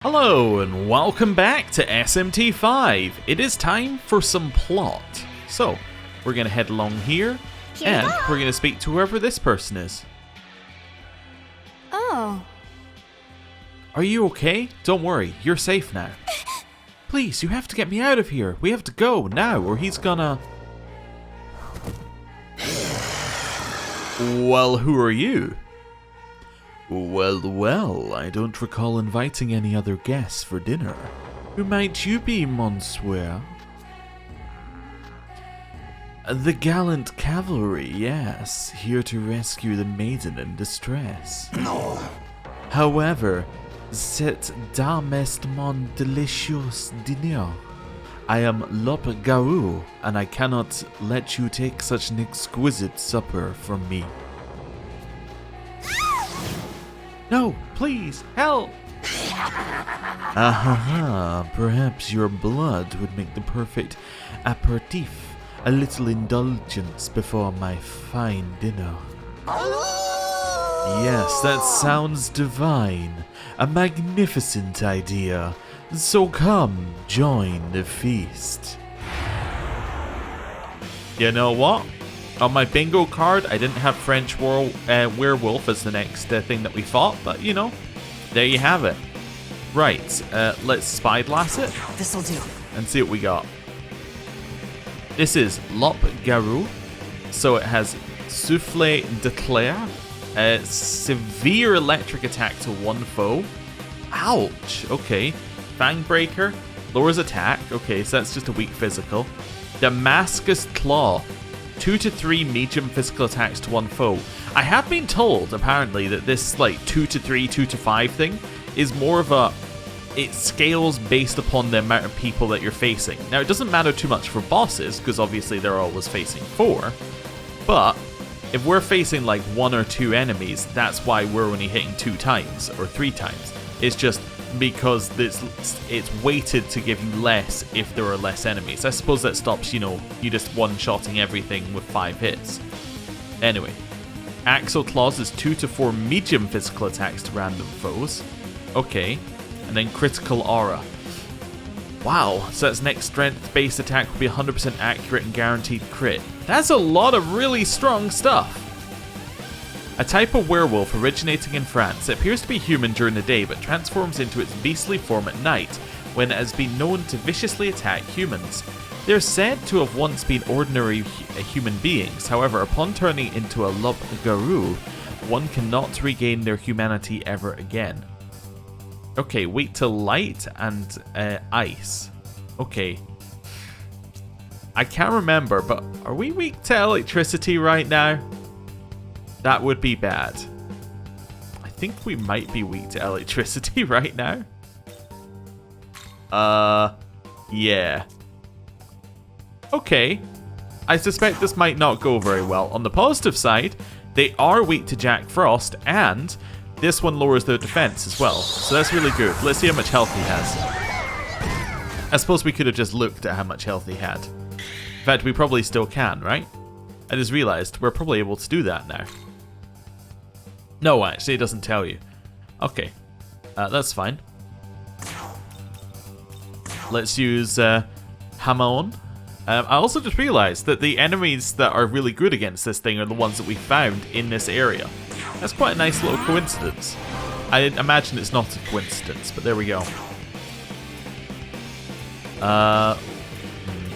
Hello and welcome back to SMT5. It is time for some plot. So, we're going to head along here and we're going to speak to whoever this person is. Oh. Are you okay? Don't worry, you're safe now. Please, you have to get me out of here. We have to go now or he's gonna... Well, who are you? Well, I don't recall inviting any other guests for dinner. Who might you be, monsieur? The gallant cavalry, yes, here to rescue the maiden in distress. No. However, cette dame est mon delicious dîner. I am loup-garou, and I cannot let you take such an exquisite supper from me. No, please, help! Perhaps your blood would make the perfect aperitif, a little indulgence before my fine dinner. Yes, that sounds divine. A magnificent idea. So come, join the feast. You know what? On my bingo card, I didn't have French werewolf as the next thing that we fought, but you know, there you have it. Right, let's spyglass it. This'll do. And see what we got. This is loup-garou, so it has souffle d'éclair, severe electric attack to one foe. Ouch, okay. Fang breaker, lowers attack, okay, so that's just a weak physical. Damascus claw. 2 to 3 medium physical attacks to one foe. I have been told, apparently, that this like 2 to 3, 2 to 5 thing is more of a... It scales based upon the amount of people that you're facing. Now, it doesn't matter too much for bosses, because obviously they're always facing 4. But if we're facing like 1 or 2 enemies, that's why we're only hitting 2 times or 3 times. It's just because it's weighted to give you less if there are less enemies. I suppose that stops, you know, you just one-shotting everything with 5 hits. Anyway, Axle Claws is 2 to 4 medium physical attacks to random foes. Okay, and then Critical Aura. Wow, so that's next strength base attack will be 100% accurate and guaranteed crit. That's a lot of really strong stuff. A type of werewolf originating in France. It appears to be human during the day but transforms into its beastly form at night when it has been known to viciously attack humans. They are said to have once been ordinary human beings, however upon turning into a loup-garou, one cannot regain their humanity ever again. Okay, weak to light and ice. Okay. I can't remember, but are we weak to electricity right now? That would be bad. I think we might be weak to electricity right now. Yeah. Okay. I suspect this might not go very well. On the positive side, they are weak to Jack Frost, and this one lowers their defense as well. So that's really good. Let's see how much health he has. I suppose we could have just looked at how much health he had. In fact, we probably still can, right? I just realized we're probably able to do that now. No, actually, it doesn't tell you. Okay, that's fine. Let's use Hamon. I also just realized that the enemies that are really good against this thing are the ones that we found in this area. That's quite a nice little coincidence. I imagine it's not a coincidence, but there we go.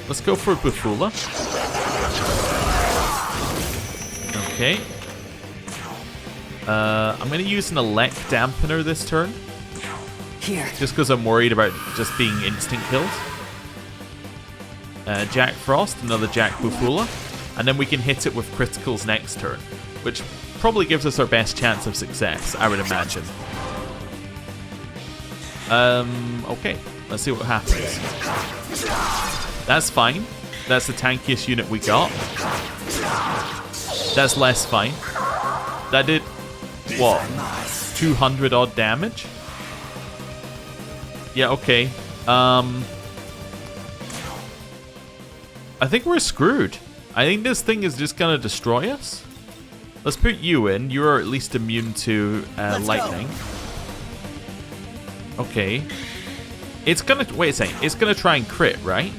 Let's go for Bufula. Okay. I'm going to use an Elect Dampener this turn. Here. Just because I'm worried about just being instant killed. Jack Frost, another Jack Bufula. And then we can hit it with criticals next turn. Which probably gives us our best chance of success, I would imagine. Okay. Let's see what happens. That's fine. That's the tankiest unit we got. That's less fine. That did... what? 200 odd damage? Yeah, okay. I think we're screwed. I think this thing is just gonna destroy us. Let's put you in. You're at least immune to lightning. Okay. It's gonna... Wait a second. It's gonna try and crit, right?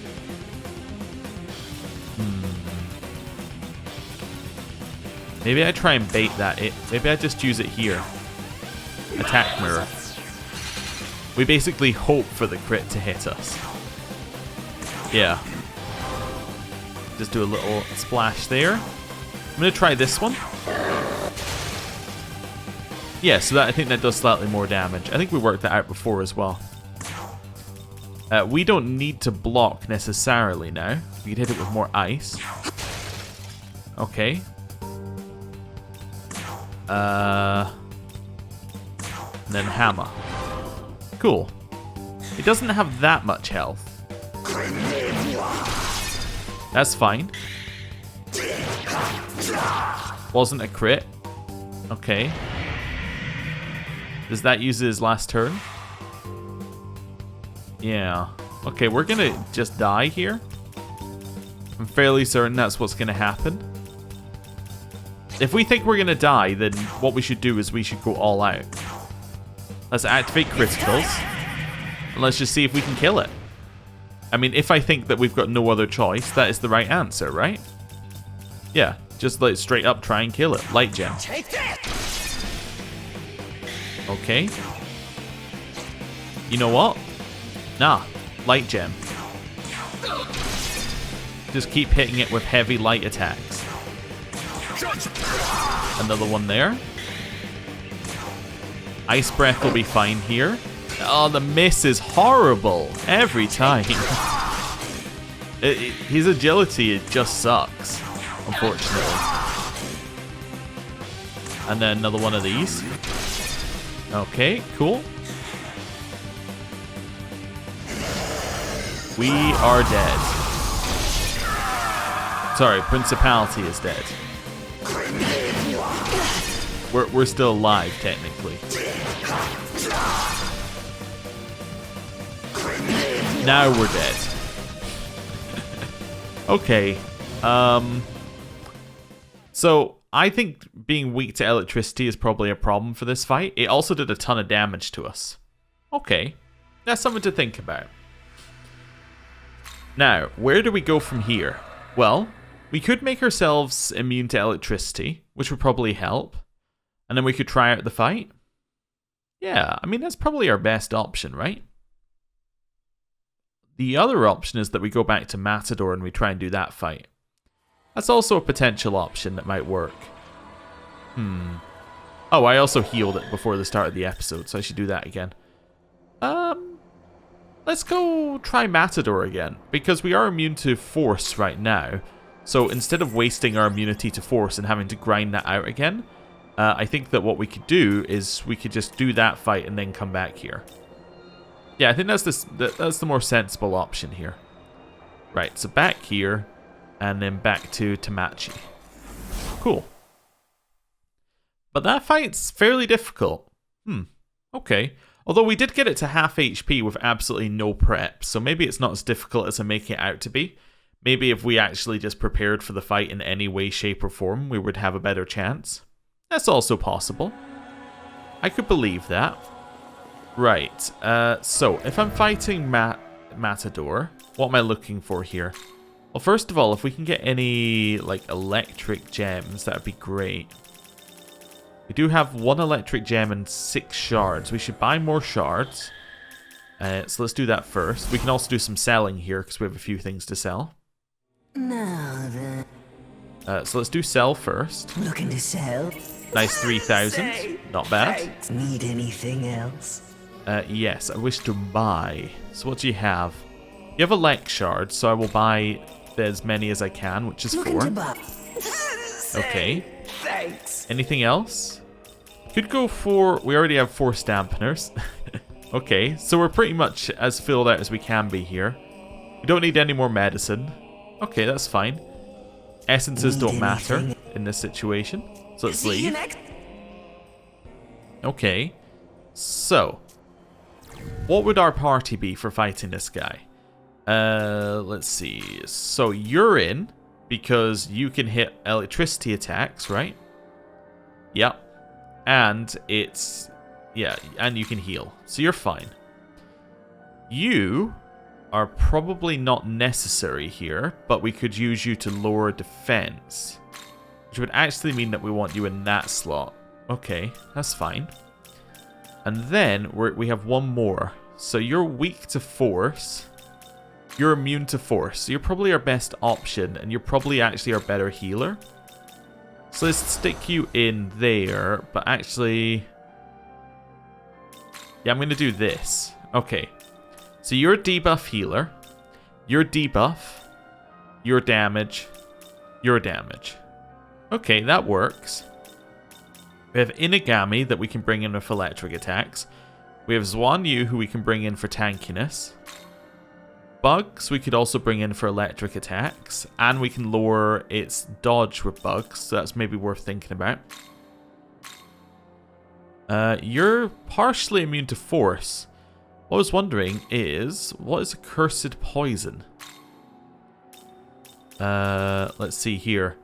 Maybe I try and bait that. Maybe I just use it here. Attack mirror. We basically hope for the crit to hit us. Yeah. Just do a little splash there. I'm going to try this one. Yeah, so I think that does slightly more damage. I think we worked that out before as well. We don't need to block necessarily now. We can hit it with more ice. Okay. And then hammer. Cool. It doesn't have that much health. That's fine. Wasn't a crit. Okay. Does that use his last turn? Yeah. Okay, we're gonna just die here. I'm fairly certain that's what's gonna happen. If we think we're gonna die, then what we should do is we should go all out. Let's activate criticals. And let's just see if we can kill it. I mean, if I think that we've got no other choice, that is the right answer, right? Yeah, just like straight up try and kill it. Light gem. Okay. You know what? Nah, light gem. Just keep hitting it with heavy light attacks. Another one there. Ice breath will be fine here. Oh, the miss is horrible every time. His agility, it just sucks, unfortunately. And then another one of these. Okay, cool. We are dead. Sorry, Principality is dead. We're still alive, technically. Now we're dead. Okay. So, I think being weak to electricity is probably a problem for this fight. It also did a ton of damage to us. Okay. That's something to think about. Now, where do we go from here? Well, we could make ourselves immune to electricity, which would probably help. And then we could try out the fight. Yeah, I mean, that's probably our best option, right? The other option is that we go back to Matador and we try and do that fight. That's also a potential option that might work. Oh, I also healed it before the start of the episode, so I should do that again. Let's go try Matador again, because we are immune to Force right now. So instead of wasting our immunity to Force and having to grind that out again, I think that what we could do is we could just do that fight and then come back here. Yeah, I think that's the more sensible option here. Right, so back here, and then back to Tamachi. Cool. But that fight's fairly difficult. Okay. Although we did get it to half HP with absolutely no prep, so maybe it's not as difficult as I make it out to be. Maybe if we actually just prepared for the fight in any way, shape, or form, we would have a better chance. That's also possible. I could believe that. Right, so if I'm fighting Matador, what am I looking for here? Well, first of all, if we can get any, like, electric gems, that would be great. We do have 1 electric gem and 6 shards. We should buy more shards. So let's do that first. We can also do some selling here, because we have a few things to sell. Now then. So let's do sell first. Looking to sell? Nice 3,000. Not bad. Need anything else? Yes, I wish to buy. So what do you have? You have a Lek shard, so I will buy as many as I can, which is 4. Okay. Thanks. Anything else? Could go for... We already have 4 Stampeners. Okay, so we're pretty much as filled out as we can be here. We don't need any more medicine. Okay, that's fine. Essences don't matter in this situation. So let's leave. Okay. So, what would our party be for fighting this guy? Let's see. So you're in because you can hit electricity attacks, right? Yep. And it's... Yeah, and you can heal. So you're fine. You are probably not necessary here, but we could use you to lower defense, which would actually mean that we want you in that slot. Okay, that's fine. And then we have one more. So you're weak to force. You're immune to force. So you're probably our best option, and you're probably actually our better healer. So let's stick you in there, but actually... yeah, I'm going to do this. Okay. So you're debuff healer. You're debuff. Your damage. Your damage. Okay, that works. We have Inagami that we can bring in with electric attacks. We have Zwan Yu who we can bring in for tankiness. Bugs we could also bring in for electric attacks. And we can lower its dodge with bugs, so that's maybe worth thinking about. You're partially immune to force. What I was wondering is, what is a cursed poison? Let's see here.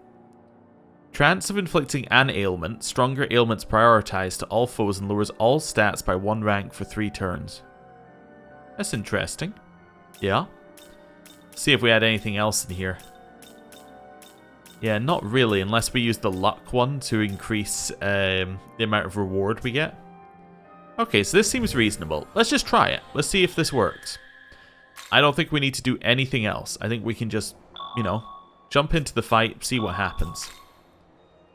Chance of inflicting an ailment, stronger ailments prioritized to all foes and lowers all stats by 1 rank for 3 turns. That's interesting. Yeah. See if we had anything else in here. Yeah, not really, unless we use the luck one to increase the amount of reward we get. Okay, so this seems reasonable. Let's just try it. Let's see if this works. I don't think we need to do anything else. I think we can just, you know, jump into the fight, see what happens.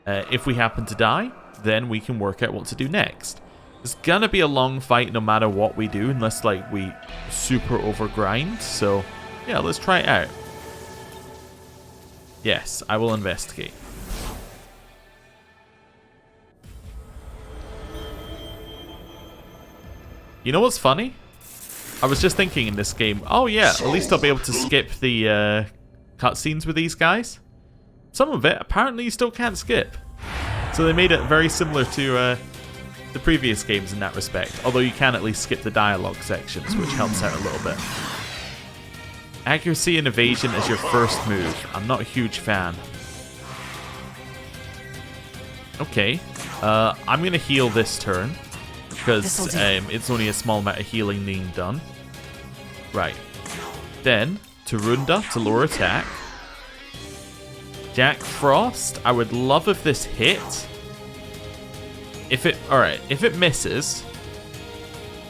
If we happen to die, then we can work out what to do next. It's gonna be a long fight no matter what we do, unless like we super overgrind. So yeah, let's try it out. Yes, I will investigate. You know what's funny? I was just thinking in this game, oh yeah, at least I'll be able to skip the cutscenes with these guys. Some of it, apparently you still can't skip. So they made it very similar to the previous games in that respect, although you can at least skip the dialogue sections, which helps out a little bit. Accuracy and evasion is your first move. I'm not a huge fan. Okay, I'm going to heal this turn, because it's only a small amount of healing being done. Right. Then, Tarunda to lower attack. Jack Frost, I would love if this hit. Alright, if it misses,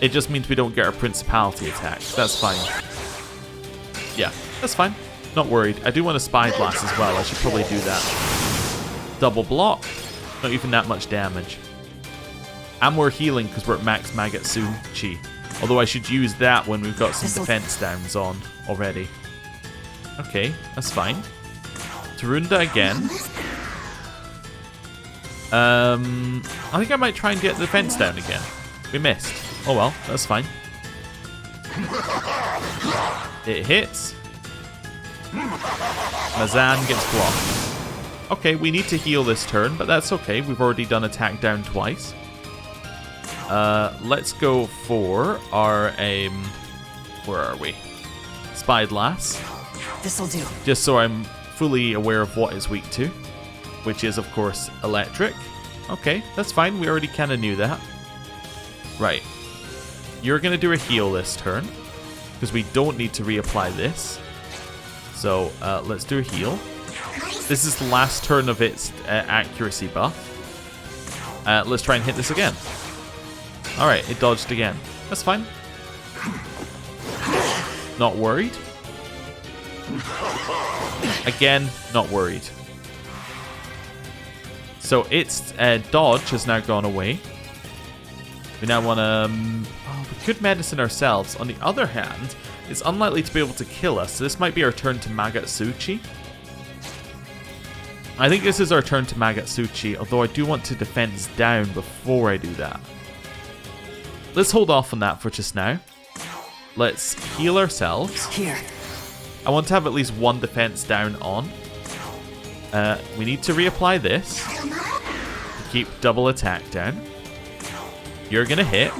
it just means we don't get our Principality attack. That's fine. Yeah, that's fine. Not worried. I do want a Spyglass as well. I should probably do that. Double block. Not even that much damage. And we're healing because we're at max Magatsuchi. Although I should use that when we've got some defense downs on already. Okay, that's fine. Tarunda again. I think I might try and get the defense down again. We missed. Oh well, that's fine. It hits. Mazan gets blocked. Okay, we need to heal this turn, but that's okay. We've already done attack down twice. Let's go for our where are we? Spyglass. This'll do. Just so I'm fully aware of what is weak to, which is of course electric. Okay, that's fine. We already kind of knew that. Right. You're gonna do a heal this turn because we don't need to reapply this. So let's do a heal. This is the last turn of its accuracy buff. Let's try and hit this again. Alright, it dodged again. That's fine. Not worried. Again, not worried. So its dodge has now gone away. We now want to... we could medicine ourselves. On the other hand, it's unlikely to be able to kill us, so this might be our turn to Magatsuchi. I think this is our turn to Magatsuchi, although I do want to defense down before I do that. Let's hold off on that for just now. Let's heal ourselves. Here. I want to have at least one defense down on. We need to reapply this. Keep double attack down. You're gonna hit.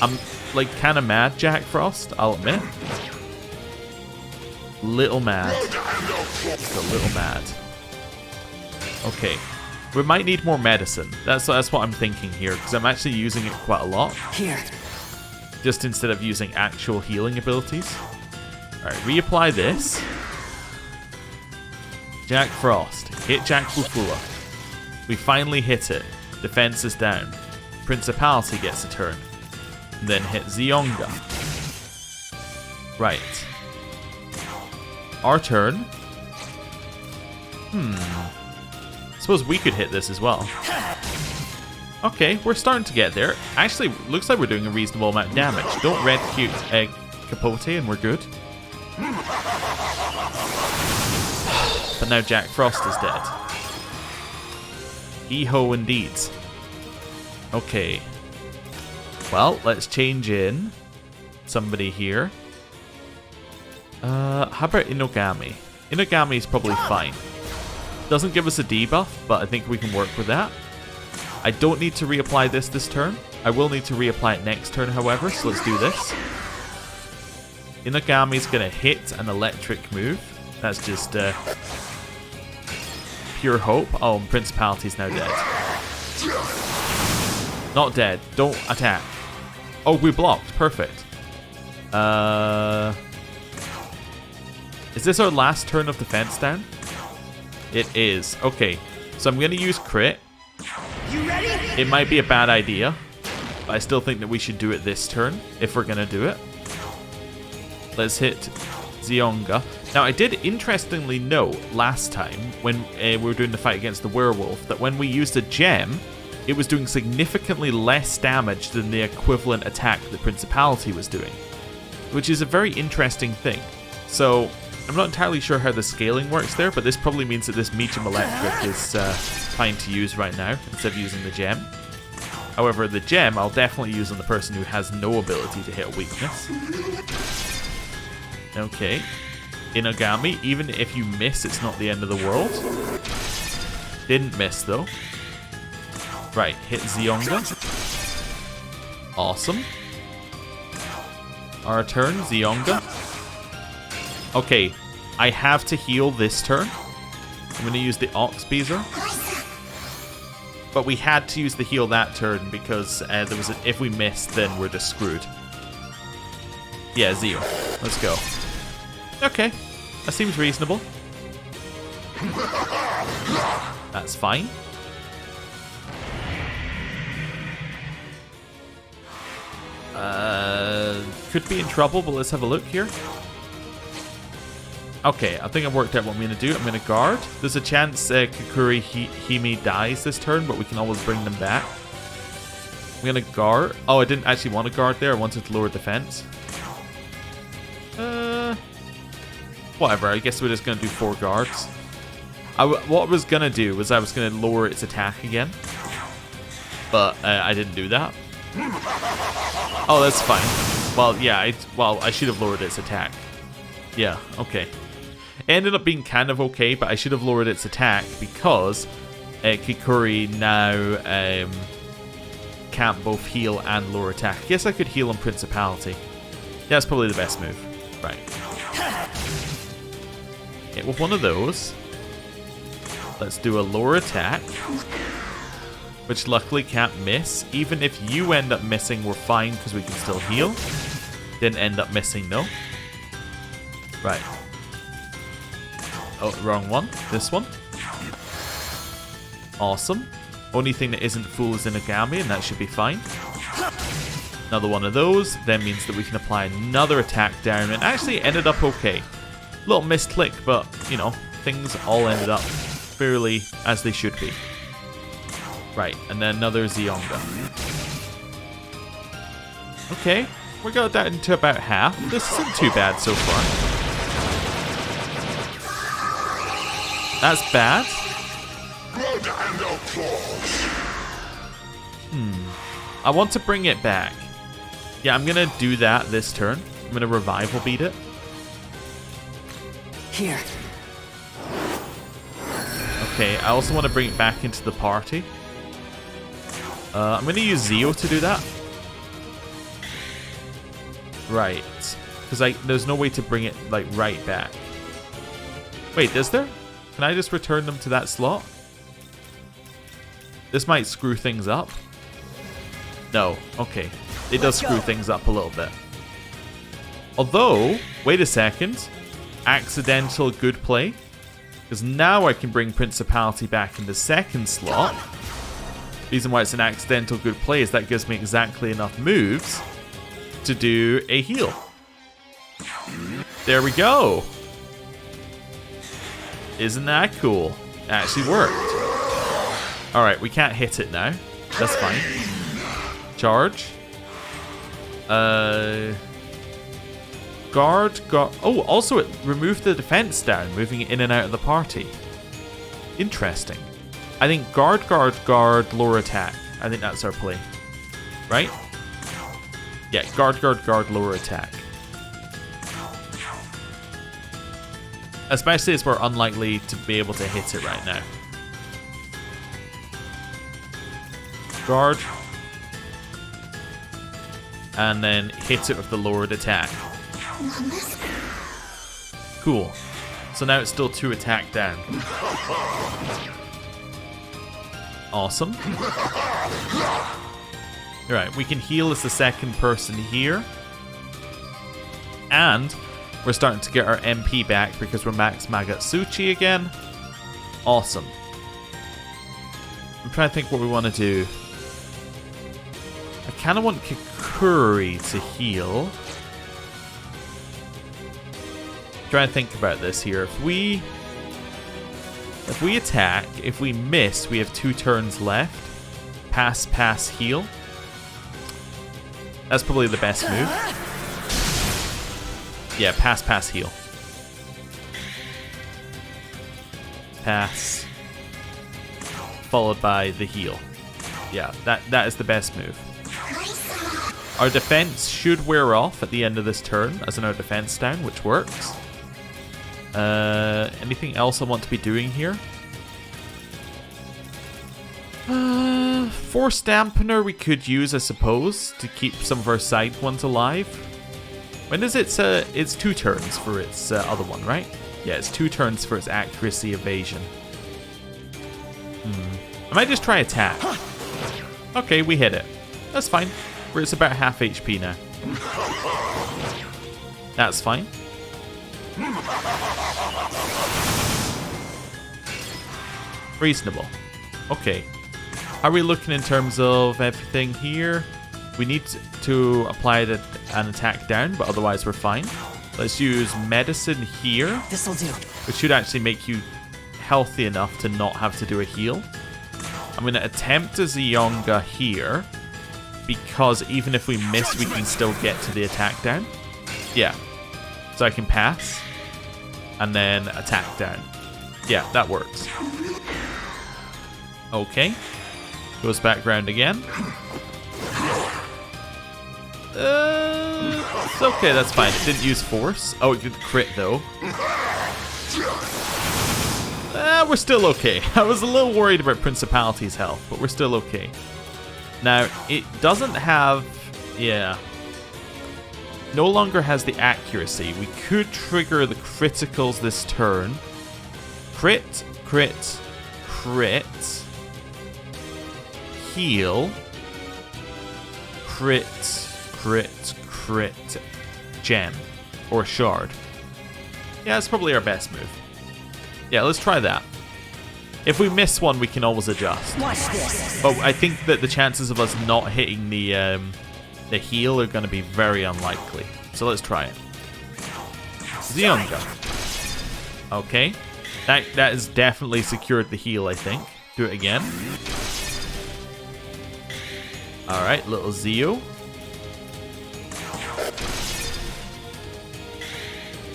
I'm like kind of mad, Jack Frost, I'll admit. Little mad. Just a little mad. Okay. We might need more medicine. That's what I'm thinking here, because I'm actually using it quite a lot. Here. just instead of using actual healing abilities. Alright, reapply this. Jack Frost. Hit Jack Bufula. We finally hit it. Defense is down. Principality gets a turn. And then hit Zionga. Right. Our turn. Suppose we could hit this as well. Okay, we're starting to get there. Actually, looks like we're doing a reasonable amount of damage. Don't red cute Capote and we're good. But now Jack Frost is dead. Hee-ho indeed. Okay. Well, let's change in somebody here. How about Inogami? Inogami is probably fine. Doesn't give us a debuff, but I think we can work with that. I don't need to reapply this turn. I will need to reapply it next turn, however, so let's do this. Inogami's gonna hit an electric move. That's just pure hope. Oh, and Principality's now dead. Not dead. Don't attack. Oh, we blocked. Perfect. Is this our last turn of defense down? It is. Okay, so I'm gonna use crit. You ready? It might be a bad idea, but I still think that we should do it this turn if we're gonna do it. Let's hit Zionga. Now, I did interestingly note last time when we were doing the fight against the werewolf that when we used a gem, it was doing significantly less damage than the equivalent attack that Principality was doing, which is a very interesting thing. So, I'm not entirely sure how the scaling works there, but this probably means that this medium electric is fine to use right now instead of using the gem. However, the gem I'll definitely use on the person who has no ability to hit a weakness. Okay. Inogami, even if you miss, it's not the end of the world. Didn't miss, though. Right, hit Zionga. Awesome. Our turn, Zionga. Okay, I have to heal this turn. I'm going to use the Ox Beezer. But we had to use the heal that turn because there was if we missed, then we're just screwed. Yeah, Zio. Let's go. Okay, that seems reasonable. That's fine. Could be in trouble, but let's have a look here. Okay, I think I've worked out what I'm going to do. I'm going to guard. There's a chance Kukuri Hime dies this turn, but we can always bring them back. I'm going to guard. Oh, I didn't actually want to guard there. I wanted to lower defense. Whatever, I guess we're just going to do 4 guards. What I was going to do was I was going to lower its attack again. But I didn't do that. Oh, that's fine. Well, yeah, I should have lowered its attack. Yeah, okay. It ended up being kind of okay, but I should have lowered its attack because Kikuri now can't both heal and lower attack. I guess I could heal on Principality. Yeah, that's probably the best move. Right. Hit with one of those. Let's do a lower attack, which luckily can't miss. Even if you end up missing, we're fine because we can still heal. Didn't end up missing, though. Right. Oh, wrong one. This one. Awesome. Only thing that isn't full is Inogami, and that should be fine. Another one of those. Then means that we can apply another attack down, and actually ended up okay. Little misclick, but, you know, things all ended up fairly as they should be. Right, and then another Zionga. Okay, we got that into about half. This isn't too bad so far. That's bad. I want to bring it back. Yeah, I'm gonna do that this turn. I'm gonna revival beat it. Here. Okay, I also want to bring it back into the party. I'm going to use Zio to do that. Right. Because there's no way to bring it, like, right back. Wait, is there? Can I just return them to that slot? This might screw things up. No. Okay. it does screw things up a little bit. Although, wait a second. Accidental good play. Because now I can bring Principality back in the second slot. Reason why it's an accidental good play is that gives me exactly enough moves to do a heal. There we go. Isn't that cool? It actually worked. Alright, we can't hit it now. That's fine. Charge. Guard. Oh, also it removed the defense down, moving it in and out of the party. Interesting. I think guard, lower attack. I think that's our play. Right? Yeah, guard, lower attack. Especially as we're unlikely to be able to hit it right now. Guard. And then hit it with the lowered attack. Cool. So now it's still 2 attack down. Awesome. Alright, we can heal as the second person here. And we're starting to get our MP back because we're Max Magatsuchi again. Awesome. I'm trying to think what we want to do. I kind of want Kikuri to heal. Trying to think about this here. If we attack, if we miss, we have 2 turns left. Pass, heal. That's probably the best move. Yeah, pass, heal. Pass. Followed by the heal. Yeah, that is the best move. Our defense should wear off at the end of this turn, as in our defense down, which works. Anything else I want to be doing here? Force Dampener we could use, I suppose, to keep some of our side ones alive. When is it? It's 2 turns for its other one, right? Yeah, it's 2 turns for its accuracy evasion. I might just try attack. Okay, we hit it. That's fine. It's about half HP now. That's fine. Reasonable. Okay. How are we looking in terms of everything here? We need to apply an attack down, but otherwise we're fine. Let's use medicine here. This'll do. Which should actually make you healthy enough to not have to do a heal. I'm going to attempt a Zionga here, because even if we miss, we can still get to the attack down. Yeah. So I can pass, and then attack down. Yeah, that works. Okay. Goes back round again. It's okay, that's fine. It didn't use force. Oh, it did crit, though. We're still okay. I was a little worried about Principality's health, but we're still okay. Now, it doesn't have... Yeah. No longer has the accuracy. We could trigger the criticals this turn. Crit, crit, crit. Heal. Crit, crit, crit. Gem. Or shard. Yeah, that's probably our best move. Yeah, let's try that. If we miss one, we can always adjust. Watch this. But I think that the chances of us not hitting the heal are going to be very unlikely. So let's try it. Zionga. Okay. That has definitely secured the heal, I think. Do it again. Alright, little Zio.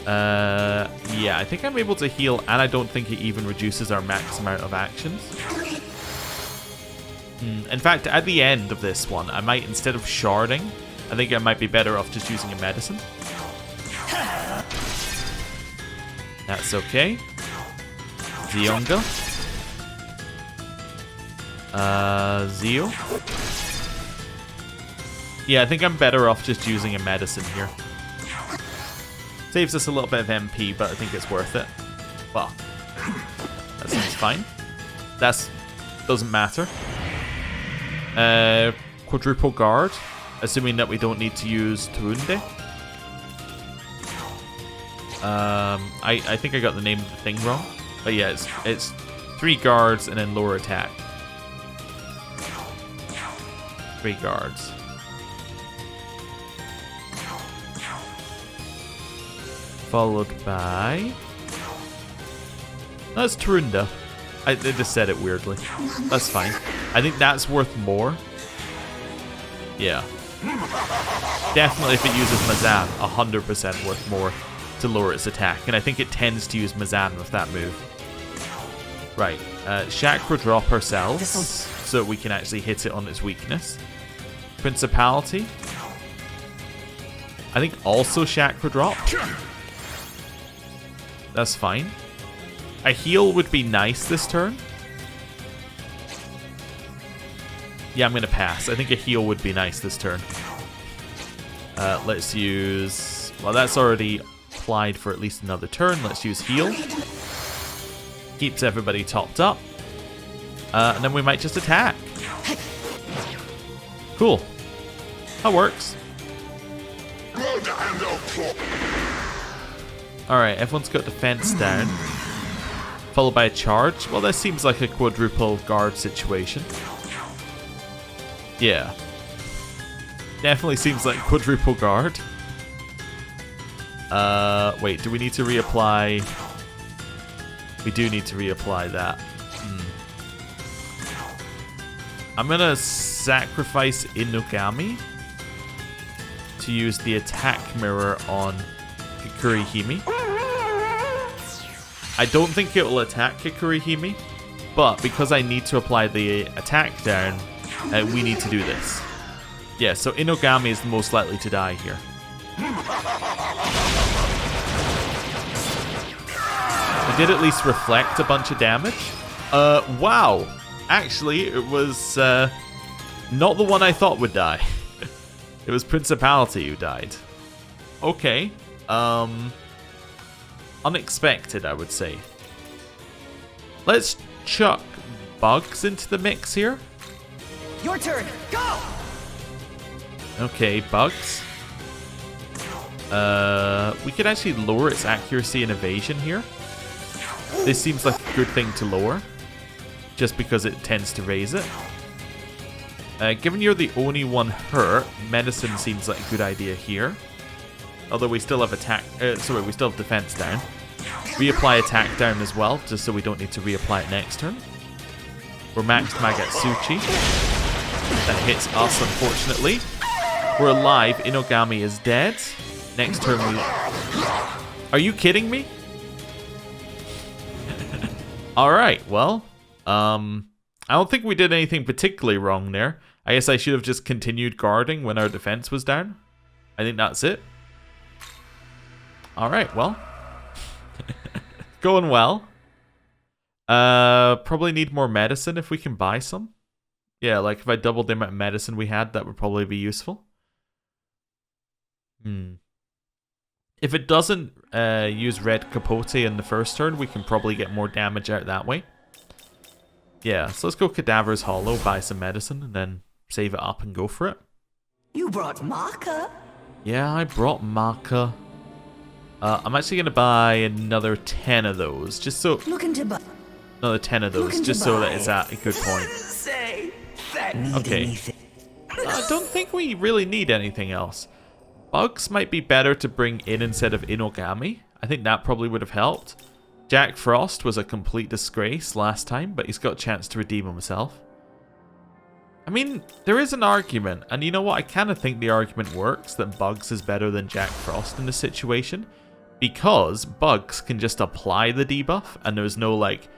Yeah, I think I'm able to heal, and I don't think it even reduces our max amount of actions. In fact, at the end of this one, I might, instead of sharding, I think I might be better off just using a medicine. That's okay. Zionga. Zio. Yeah, I think I'm better off just using a medicine here. Saves us a little bit of MP, but I think it's worth it. Well, that seems fine. That doesn't matter. Quadruple guard. Assuming that we don't need to use Turunde. I think I got the name of the thing wrong. But yeah, it's 3 guards and then lower attack. 3 guards. Followed by... That's Turunda. I just said it weirdly. That's fine. I think that's worth more. Yeah. Definitely if it uses Mazan, 100% worth more to lower its attack. And I think it tends to use Mazan with that move. Right. Chakra drop ourselves so we can actually hit it on its weakness. Principality. I think also Chakra drop. That's fine. A heal would be nice this turn. Yeah, I'm going to pass. I think a heal would be nice this turn. Let's use... Well, that's already applied for at least another turn. Let's use heal. Keeps everybody topped up. And then we might just attack. Cool. That works. Alright, everyone's got defense down. Followed by a charge. Well, this seems like a quadruple guard situation. Yeah. Definitely seems like quadruple guard. Wait, do we need to reapply? We do need to reapply that. I'm gonna sacrifice Inugami to use the attack mirror on Kikurihime. I don't think it will attack Kikurihime, but because I need to apply the attack down, we need to do this. Yeah, so Inugami is the most likely to die here. I did at least reflect a bunch of damage. Wow. Actually, it was not the one I thought would die. It was Principality who died. Okay. Unexpected, I would say. Let's chuck bugs into the mix here. Your turn. Go. Okay, bugs. We could actually lower its accuracy and evasion here. This seems like a good thing to lower, just because it tends to raise it. Given you're the only one hurt, medicine seems like a good idea here. Although we still have attack, we still have defense down. Reapply attack down as well, just so we don't need to reapply it next turn. We're maxed Magatsuchi. That hits us, unfortunately. We're alive. Inugami is dead. Next turn we... Are you kidding me? Alright, well. I don't think we did anything particularly wrong there. I guess I should have just continued guarding when our defense was down. I think that's it. Alright, well. Going well. Probably need more medicine if we can buy some. Yeah, like if I doubled the amount of medicine we had, that would probably be useful. If it doesn't use red capote in the first turn, we can probably get more damage out that way. Yeah, so let's go Cadaver's Hollow, buy some medicine, and then save it up and go for it. You brought Maka. Yeah, I brought Maka. I'm actually going to buy another 10 of those, just so... Another 10 of those, just so that it's at a good point. Okay. I don't think we really need anything else. Bugs might be better to bring in instead of Inugami. I think that probably would have helped. Jack Frost was a complete disgrace last time, but he's got a chance to redeem himself. I mean, there is an argument, and you know what? I kind of think the argument works that Bugs is better than Jack Frost in this situation, because Bugs can just apply the debuff, and there's no like,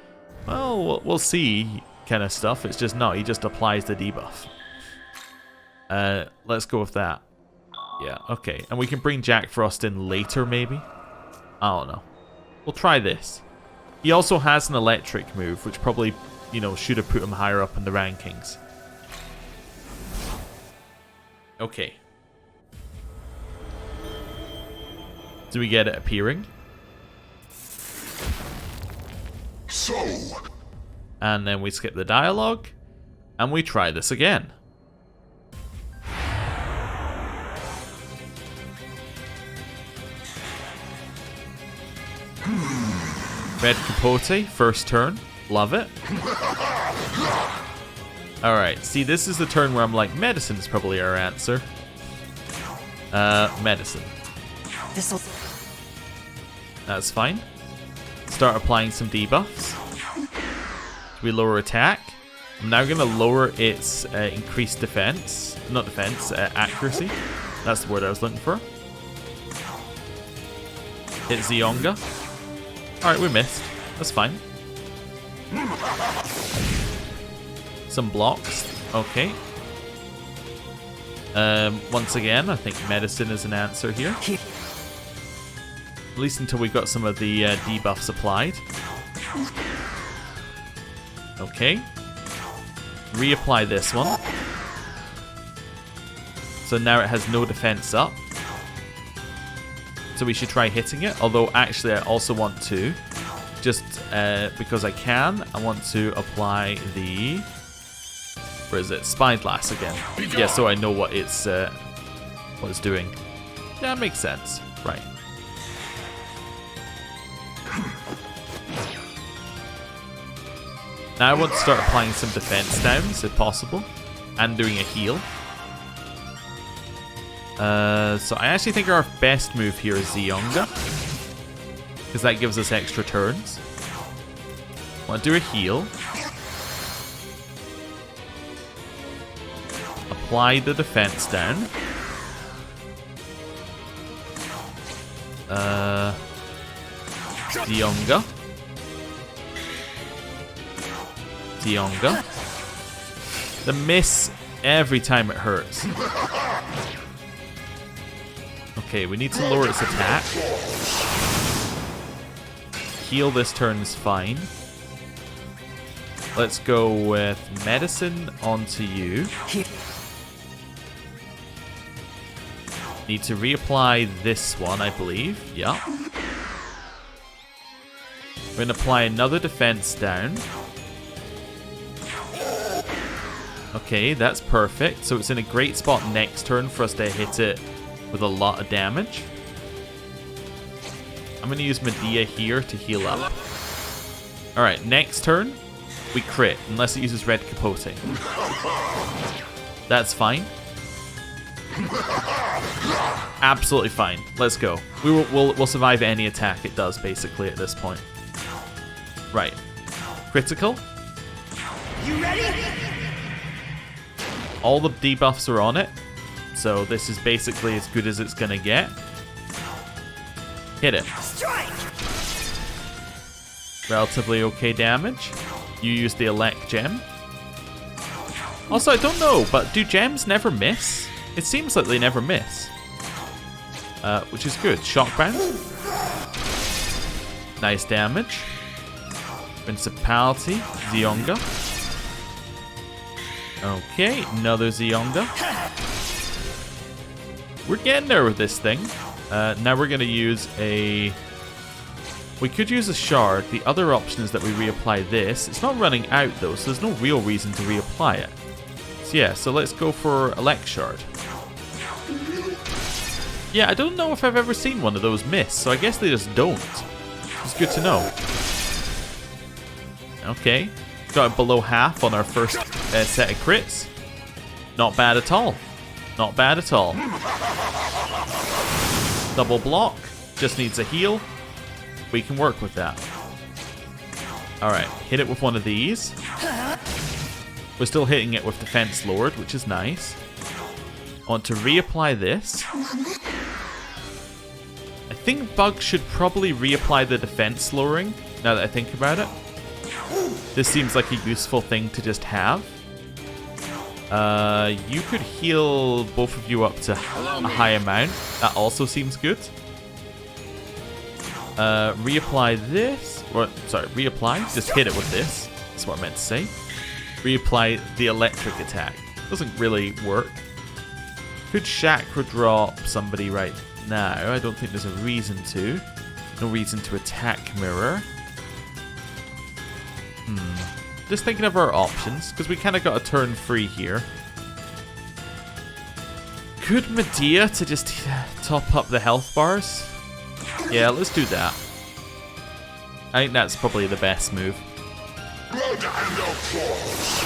well, we'll see kind of stuff. It's just no, he just applies the debuff. Let's go with that. Yeah, okay. And we can bring Jack Frost in later, maybe? I don't know. We'll try this. He also has an electric move, which probably, you know, should have put him higher up in the rankings. Okay. Do we get it appearing? So. And then we skip the dialogue, and we try this again. Red Capote, first turn. Love it. Alright, see, this is the turn where I'm like, medicine is probably our answer. Medicine. This'll... That's fine. Start applying some debuffs. We lower attack. I'm now going to lower its increased defense. Not defense, accuracy. That's the word I was looking for. Hit Zionga. Alright, we missed. That's fine. Some blocks. Okay. Once again, I think medicine is an answer here. At least until we've got some of the debuffs applied. Okay. Reapply this one. So now it has no defense up. So we should try hitting it. Although actually I also want to, just because I can, I want to apply the... Where is it? Spyglass again. Yeah, so I know what it's doing. Yeah, that makes sense. Right. Now I want to start applying some defense downs, if possible, and doing a heal. So I actually think our best move here is Zionga, because that gives us extra turns. I want to do a heal. Apply the defense down. Zionga. Zionga. The miss every time it hurts. Okay, we need to lower its attack. Heal this turn is fine. Let's go with medicine onto you. Need to reapply this one, I believe. Yeah. We're going to apply another defense down. Okay, that's perfect. So it's in a great spot next turn for us to hit it with a lot of damage. I'm going to use Medea here to heal up. Alright, next turn, we crit, unless it uses Red Capote. That's fine. Absolutely fine. Let's go. We'll survive any attack it does, basically, at this point. Right. Critical. You ready? All the debuffs are on it, so this is basically as good as it's gonna get. Hit it. Strike! Relatively okay damage. You use the Elect Gem. Also, I don't know, but do gems never miss? It seems like they never miss. Which is good. Shockbound. Nice damage. Principality. Zionga. Okay, another Zionga. We're getting there with this thing. Now we're going to use a... We could use a shard. The other option is that we reapply this. It's not running out though, so there's no real reason to reapply it. So yeah, so let's go for Elect Shard. Yeah, I don't know if I've ever seen one of those miss, so I guess they just don't. It's good to know. Okay, got it below half on our first set of crits. Not bad at all. Not bad at all. Double block. Just needs a heal. We can work with that. Alright, hit it with one of these. We're still hitting it with defense lowered, which is nice. I want to reapply this. I think Bug should probably reapply the defense lowering, now that I think about it. This seems like a useful thing to just have. You could heal both of you up to a high amount. That also seems good. Reapply this. Or, sorry, reapply. Just hit it with this. That's what I meant to say. Reapply the electric attack. Doesn't really work. Could chakra drop somebody right now. I don't think there's a reason to. No reason to attack mirror. Just thinking of our options, because we kind of got a turn free here. Could Medea to just top up the health bars? Yeah, let's do that. I think that's probably the best move. Blood and applause.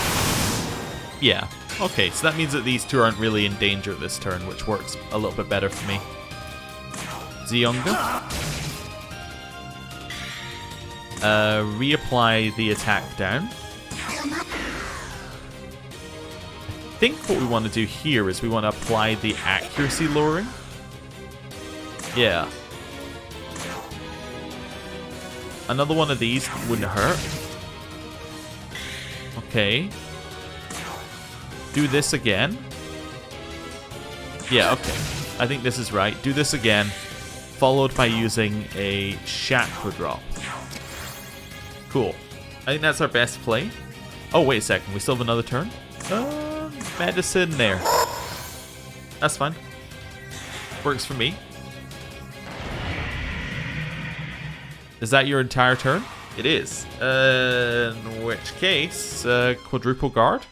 Yeah. Okay, so that means that these two aren't really in danger this turn, which works a little bit better for me. Zionga. Reapply the attack down. I think what we want to do here is we want to apply the accuracy lowering. Yeah. Another one of these wouldn't hurt. Okay. Do this again. Yeah, okay. I think this is right. Do this again, followed by using a chakra drop. Cool. I think that's our best play. Oh, wait a second. We still have another turn? Medicine there. That's fine. Works for me. Is that your entire turn? It is. In which case, quadruple guard.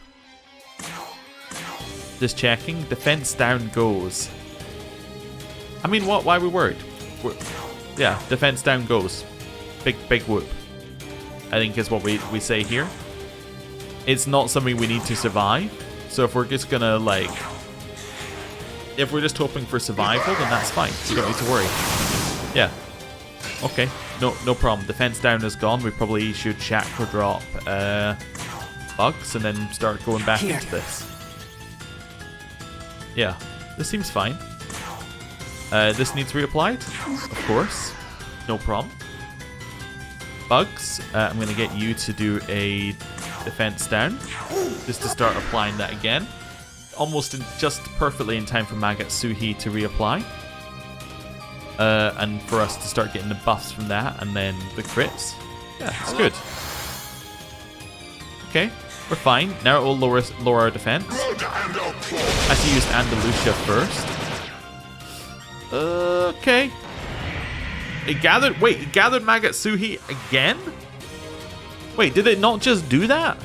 Just checking. Defense down goes. I mean, what? Why are we worried? Yeah, defense down goes. Big whoop. I think is what we say here. It's not something we need to survive. So if we're just gonna, like... If we're just hoping for survival, then that's fine. You don't need to worry. Yeah. Okay. No problem. Defense down is gone. We probably should chakra drop bugs and then start going back into this. Yeah. This seems fine. This needs reapplied. Of course. No problem. Bugs. I'm going to get you to do a defense down. Just to start applying that again. Almost just perfectly in time for Magatsuhi to reapply. And for us to start getting the buffs from that, and then the crits. Yeah, it's good. Okay, we're fine. Now it will lower our defense. I actually used Andalusia first. Okay. It gathered Magatsuhi again? Wait, did it not just do that?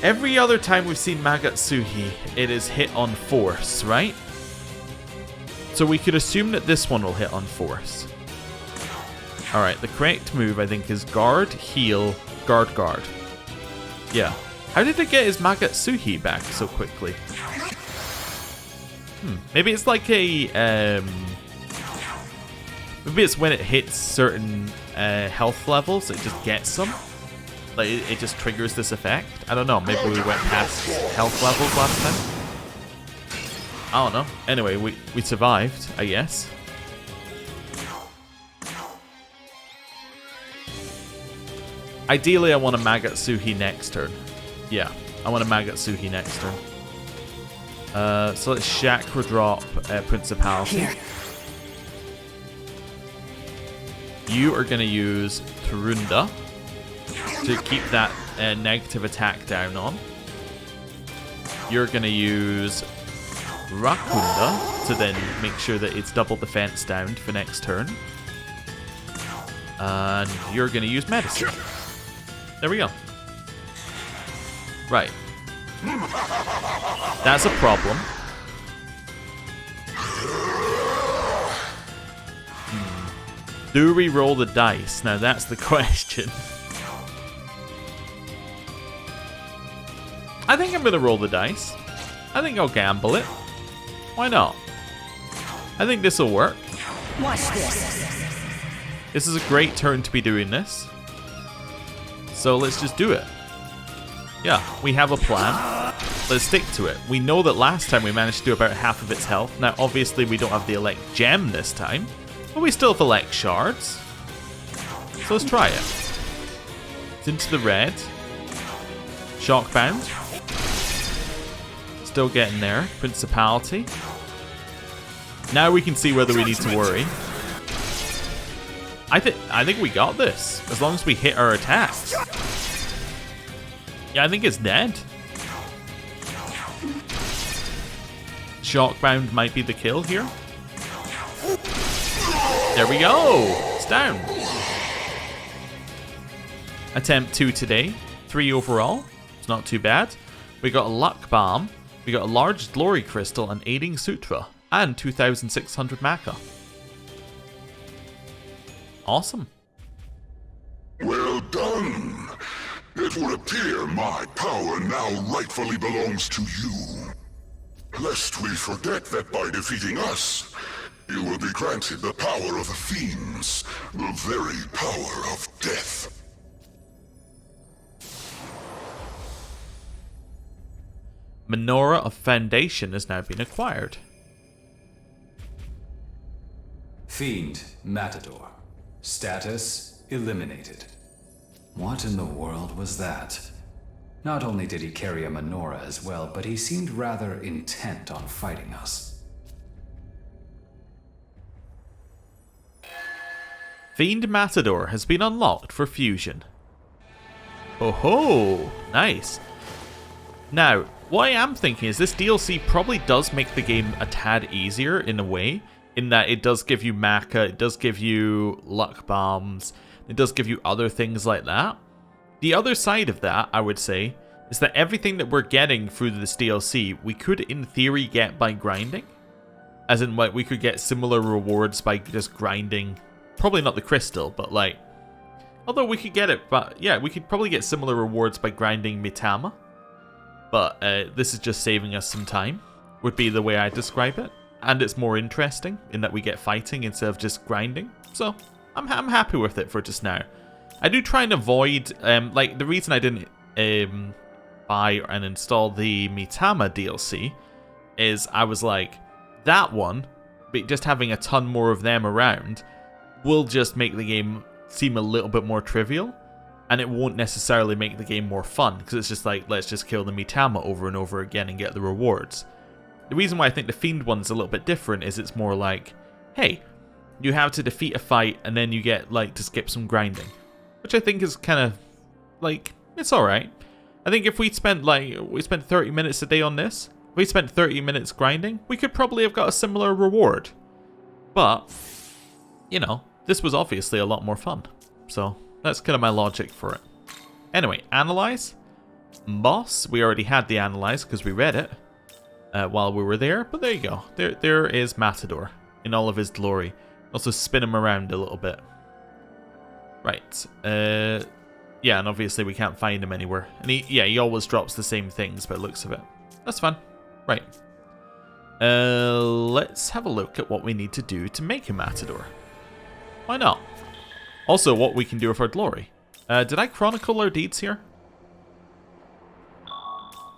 Every other time we've seen Magatsuhi, it is hit on force, right? So we could assume that this one will hit on force. Alright, the correct move, I think, is guard, heal, guard, guard. Yeah. How did it get his Magatsuhi back so quickly? Maybe it's like a... maybe it's when it hits certain health levels, it just gets them. Like, it just triggers this effect. I don't know, maybe we went past health levels last time. I don't know. Anyway, we survived, I guess. Ideally, I want a Magatsuhi next turn. Yeah, I want a Magatsuhi next turn. So let's chakra drop Principality. Here. You are going to use Turunda to keep that negative attack down on. You're going to use Rakunda to then make sure that it's double defense down for next turn. And you're going to use Medicine. There we go. Right. That's a problem. Do we roll the dice? Now that's the question. I think I'm going to roll the dice. I think I'll gamble it. Why not? I think this will work. Watch this. This is a great turn to be doing this. So let's just do it. Yeah, we have a plan. Let's stick to it. We know that last time we managed to do about half of its health. Now, obviously, we don't have the Elect Gem this time. But we still have Elect Shards. So let's try it. It's into the red. Shockbound. Still getting there. Principality. Now we can see whether we need to worry. I think we got this. As long as we hit our attacks. Yeah, I think it's dead. Shockbound might be the kill here. There we go. It's down. Attempt 2 today. 3 overall. It's not too bad. We got a Luck Balm. We got a large Glory Crystal and Aiding Sutra. And 2,600 Maka. Awesome. Well done. It would appear my power now rightfully belongs to you. Lest we forget that by defeating us, you will be granted the power of the fiends, the very power of death. Menorah of Foundation has now been acquired. Fiend Matador. Status eliminated. What in the world was that? Not only did he carry a menorah as well, but he seemed rather intent on fighting us. Fiend Matador has been unlocked for fusion. Oh ho! Nice. Now, what I am thinking is this DLC probably does make the game a tad easier in a way, in that it does give you Maca, it does give you luck bombs, it does give you other things like that. The other side of that, I would say, is that everything that we're getting through this DLC, we could in theory get by grinding. As in, like, we could get similar rewards by just grinding. Probably not the crystal, but like... Although we could get it, but yeah, we could probably get similar rewards by grinding Mitama. But this is just saving us some time, would be the way I describe it. And it's more interesting in that we get fighting instead of just grinding. So I'm happy with it for just now. I do try and avoid, like the reason I didn't buy and install the Mitama DLC is I was like, that one, but just having a ton more of them around will just make the game seem a little bit more trivial. And it won't necessarily make the game more fun, because it's just like, let's just kill the Mitama over and over again and get the rewards. The reason why I think the Fiend one's a little bit different is it's more like, hey, you have to defeat a fight and then you get like to skip some grinding. Which I think is kind of, like, it's alright. I think if we spent 30 minutes a day on this, if we spent 30 minutes grinding, we could probably have got a similar reward. But, you know, this was obviously a lot more fun. So... that's kind of my logic for it. Anyway, Analyze. Boss. We already had the Analyze because we read it while we were there. But there you go. There is Matador in all of his glory. Also spin him around a little bit. Right. Yeah, and obviously we can't find him anywhere. And he always drops the same things by the looks of it. That's fun. Right. Let's have a look at what we need to do to make a Matador. Why not? Also, what we can do with our glory. Did I chronicle our deeds here?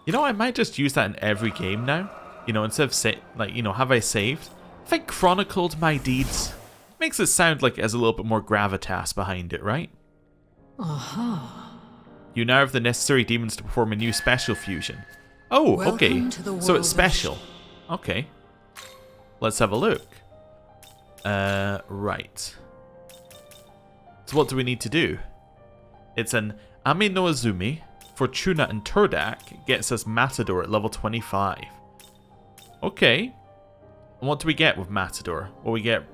You know, I might just use that in every game now. You know, instead of have I saved? If I chronicled my deeds, makes it sound like it has a little bit more gravitas behind it, right? You now have the necessary demons to perform a new special fusion. Oh, okay. So it's special. Okay. Let's have a look. Right. So what do we need to do? It's an Ame no Azumi, Fortuna, and Turdak gets us Matador at level 25. Okay. And what do we get with Matador? Well, we get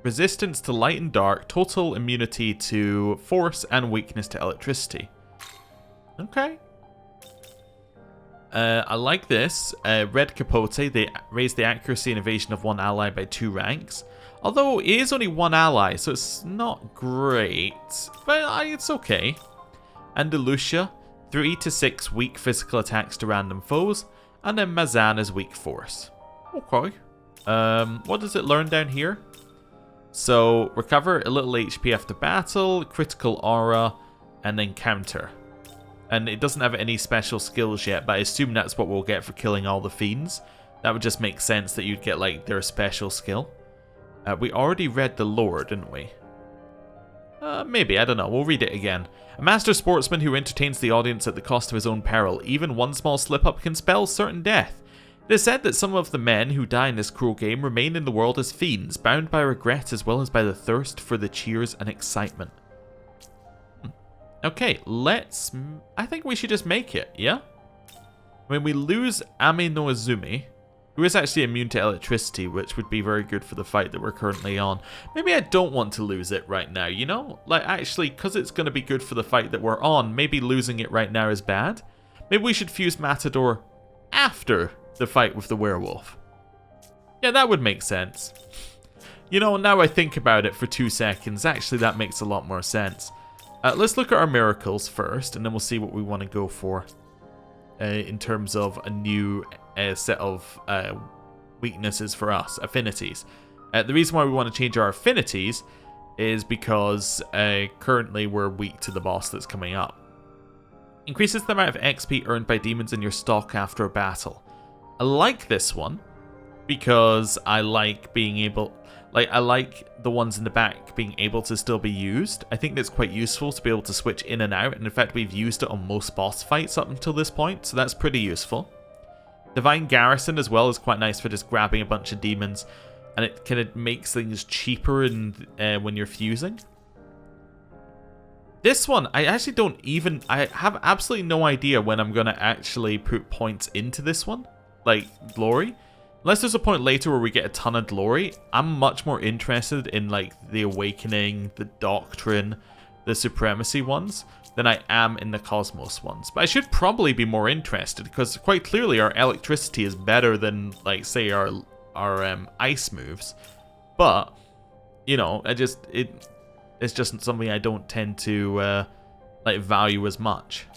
resistance to light and dark, total immunity to force, and weakness to electricity. Okay. I like this. Red Capote, they raise the accuracy and evasion of one ally by 2 ranks. Although it is only one ally, so it's not great, but it's okay. Andalusia, 3 to 6 weak physical attacks to random foes, and then Mazan is weak force. Okay. What does it learn down here? So, recover a little HP after battle, critical aura, and then counter. And it doesn't have any special skills yet, but I assume that's what we'll get for killing all the fiends. That would just make sense that you'd get like their special skill. We already read the lore, didn't we? Maybe, I don't know. We'll read it again. A master sportsman who entertains the audience at the cost of his own peril. Even one small slip-up can spell certain death. It is said that some of the men who die in this cruel game remain in the world as fiends, bound by regret as well as by the thirst for the cheers and excitement. Okay, I think we should just make it, yeah? When we lose Ame no Azumi, who is actually immune to electricity, which would be very good for the fight that we're currently on. Maybe I don't want to lose it right now, you know? Like, actually, because it's going to be good for the fight that we're on, maybe losing it right now is bad. Maybe we should fuse Matador after the fight with the werewolf. Yeah, that would make sense. You know, now I think about it for 2 seconds, actually that makes a lot more sense. Let's look at our miracles first, and then we'll see what we want to go for in terms of a new set of weaknesses for us, affinities. The reason why we want to change our affinities is because currently we're weak to the boss that's coming up. Increases the amount of XP earned by demons in your stock after a battle. I like this one because I like being able... I like the ones in the back being able to still be used. I think that's quite useful to be able to switch in and out, and in fact we've used it on most boss fights up until this point, so that's pretty useful. Divine Garrison as well is quite nice for just grabbing a bunch of demons, and it kind of makes things cheaper when you're fusing. This one, I actually don't even... I have absolutely no idea when I'm going to actually put points into this one, like glory. Unless there's a point later where we get a ton of glory, I'm much more interested in like the Awakening, the Doctrine, the Supremacy ones than I am in the Cosmos ones. But I should probably be more interested because quite clearly our electricity is better than, like, say our ice moves. But you know, it's just something I don't tend to like value as much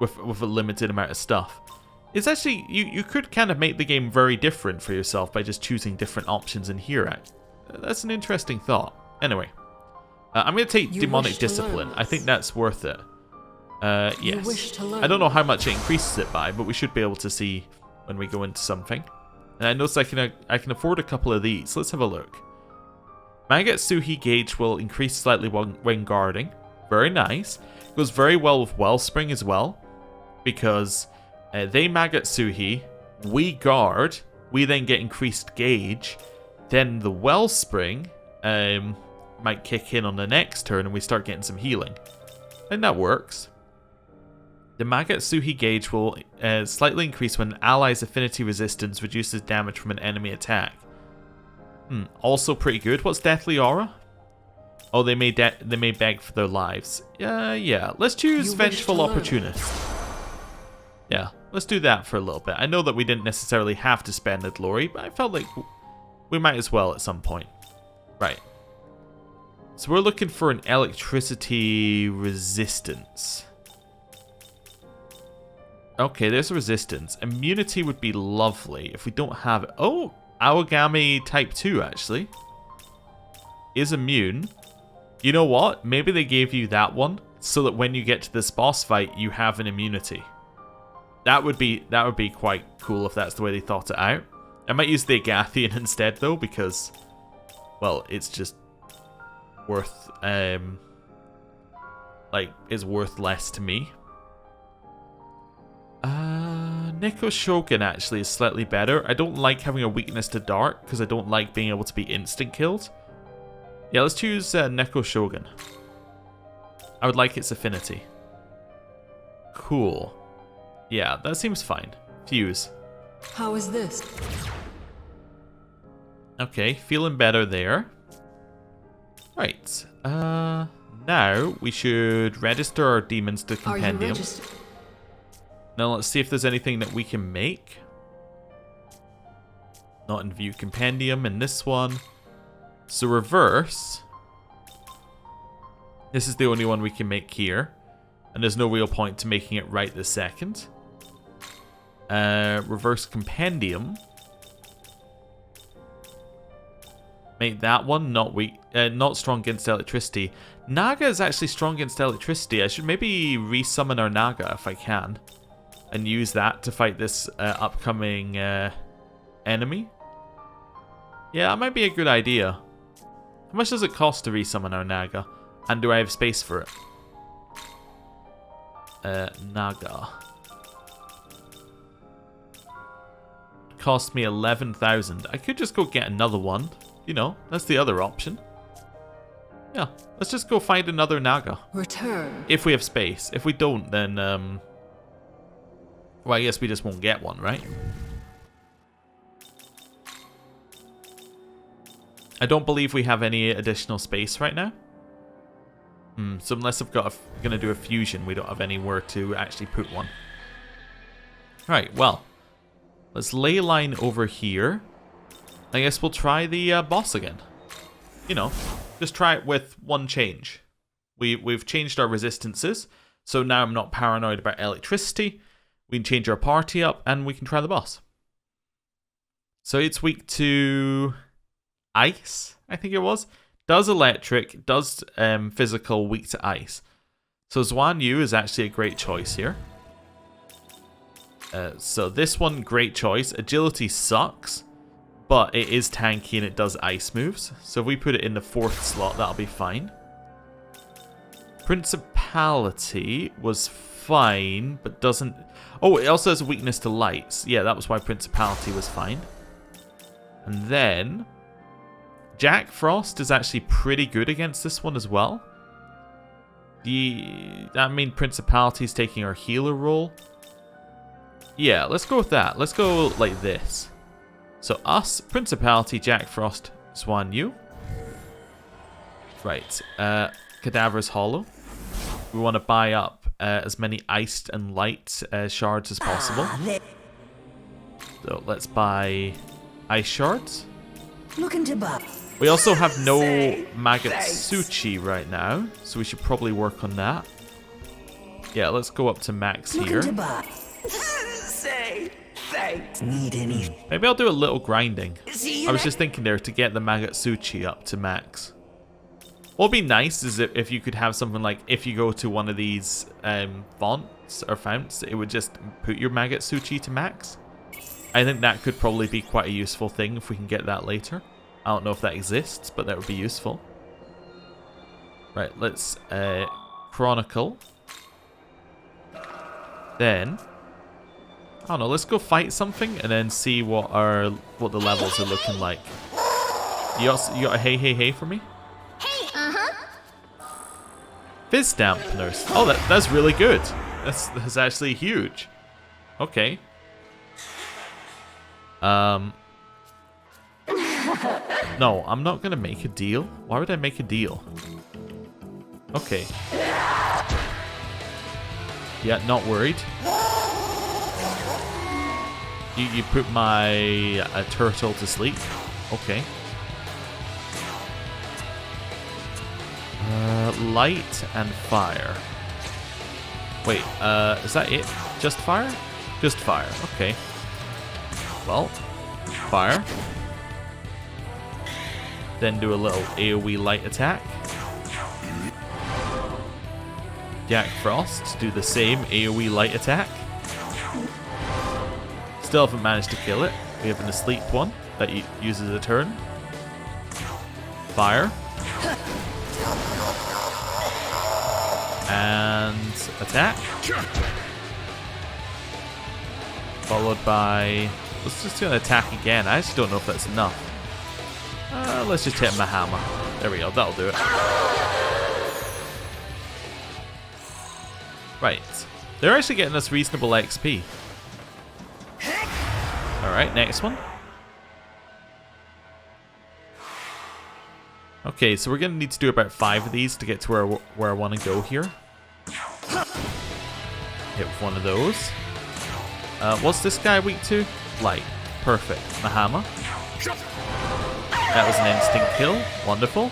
with a limited amount of stuff. It's actually, you could kind of make the game very different for yourself by just choosing different options in here. That's an interesting thought. Anyway, I'm going to take Demonic Discipline. I think that's worth it. Yes. I don't know how much it increases it by, but we should be able to see when we go into something. And I notice I can afford a couple of these. Let's have a look. Magatsuhi gauge will increase slightly when guarding. Very nice. Goes very well with Wellspring as well, because they Magatsuhi, we guard, we then get increased gauge, then the Wellspring might kick in on the next turn and we start getting some healing. And that works. The Magatsuhi gauge will slightly increase when allies' affinity resistance reduces damage from an enemy attack. Also pretty good. What's Deathly Aura? Oh, they may beg for their lives. Yeah. Let's choose Vengeful Opportunist. Yeah, let's do that for a little bit. I know that we didn't necessarily have to spend the glory, but I felt like we might as well at some point. Right. So we're looking for an electricity resistance. Okay, there's a resistance. Immunity would be lovely if we don't have it. Oh, Aogami Type 2 actually is immune. You know what? Maybe they gave you that one so that when you get to this boss fight, you have an immunity. That would be quite cool if that's the way they thought it out. I might use the Agathian instead though, because, well, it's just worth is worth less to me. Neko Shogun actually is slightly better. I don't like having a weakness to dark because I don't like being able to be instant killed. Yeah, let's choose Neko Shogun. I would like its affinity. Cool. Yeah, that seems fine. Fuse. How is this? Okay, feeling better there. Right. Now we should register our demons to Compendium. Are you registered? Now let's see if there's anything that we can make. Not in View Compendium in this one. So reverse. This is the only one we can make here. And there's no real point to making it right this second. Reverse Compendium. Make that one not weak, not strong against electricity. Naga is actually strong against electricity. I should maybe resummon our Naga if I can. And use that to fight this upcoming enemy. Yeah, that might be a good idea. How much does it cost to resummon our Naga? And do I have space for it? Naga. Cost me 11,000. I could just go get another one. You know, that's the other option. Yeah, let's just go find another Naga. Return. If we have space. If we don't, then well, I guess we just won't get one, right? I don't believe we have any additional space right now. So unless I've got gonna do a fusion, we don't have anywhere to actually put one. Right, well, let's ley line over here. I guess we'll try the boss again. you know, just try it with one change. We've changed our resistances, so now I'm not paranoid about electricity. We can change our party up, and we can try the boss. So it's weak to ice, I think it was. Does electric, does physical, weak to ice. So Xuan Yu is actually a great choice here. So this one, great choice. Agility sucks, but it is tanky and it does ice moves. So if we put it in the 4th slot, that'll be fine. Principality was fine, but doesn't... Oh, it also has a weakness to lights. Yeah, that was why Principality was fine. And then... Jack Frost is actually pretty good against this one as well. That means Principality's taking our healer role. Yeah, let's go with that. Let's go like this. So us, Principality, Jack Frost, Xuan Yu. Right. Cadaver's Hollow. We want to buy up as many iced and light shards as possible. So let's buy ice shards. Looking to buy. We also have no Magatsuchi right now, so we should probably work on that. Yeah, let's go up to max here. Say thanks. Need any? Maybe I'll do a little grinding. I was just thinking there to get the Magatsuchi up to max. What would be nice is if you could have something like, if you go to one of these fonts or founts, it would just put your Magatsuchi to max. I think that could probably be quite a useful thing if we can get that later. I don't know if that exists, but that would be useful. Right, let's chronicle. Then, I don't know, let's go fight something and then see what the levels are looking like. You got a hey for me? Fizz dampeners. Oh, that's really good. That's actually huge. Okay. No, I'm not gonna make a deal. Why would I make a deal? Okay. Yeah, not worried. You put my turtle to sleep. Okay. Light and fire. Wait, is that it? Just fire? Just fire, okay. Well, fire. Then do a little AoE light attack. Jack Frost, do the same AoE light attack. Still haven't managed to kill it. We have an asleep one that uses a turn. Fire. And attack. Followed by... Let's just do an attack again. I actually don't know if that's enough. Let's just hit my hammer. There we go. That'll do it. Right. They're actually getting us reasonable XP. Alright, next one. Okay, so we're going to need to do about 5 of these to get to where I want to go here. Hit with one of those. What's this guy weak to? Light. Perfect. My hammer. That was an instant kill. Wonderful.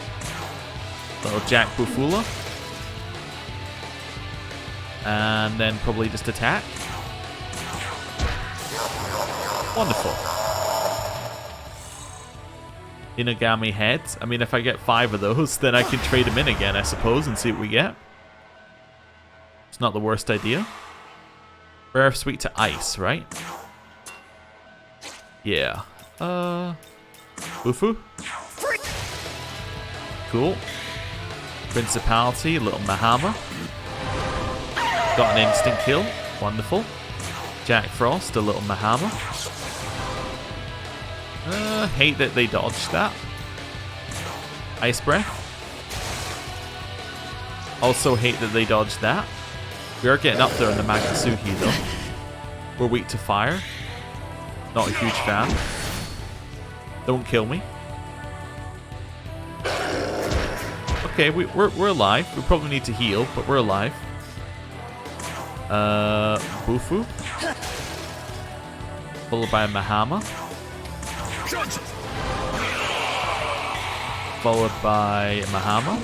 Little Jack Bufula. And then probably just attack. Wonderful. Inagami heads. I mean, if I get 5 of those, then I can trade them in again, I suppose, and see what we get. It's not the worst idea. Earth sweet to ice, right? Yeah. Ufu. Cool. Principality, little Mahama. Got an instant kill. Wonderful. Jack Frost, a little Mahama. Hate that they dodged that. Ice Breath. Also hate that they dodged that. We are getting up there in the Magatsuki though. We're weak to fire. Not a huge fan. Don't kill me. Okay, we're alive. We probably need to heal, but we're alive. Bufu. Followed by a Mahama. followed by Mahama.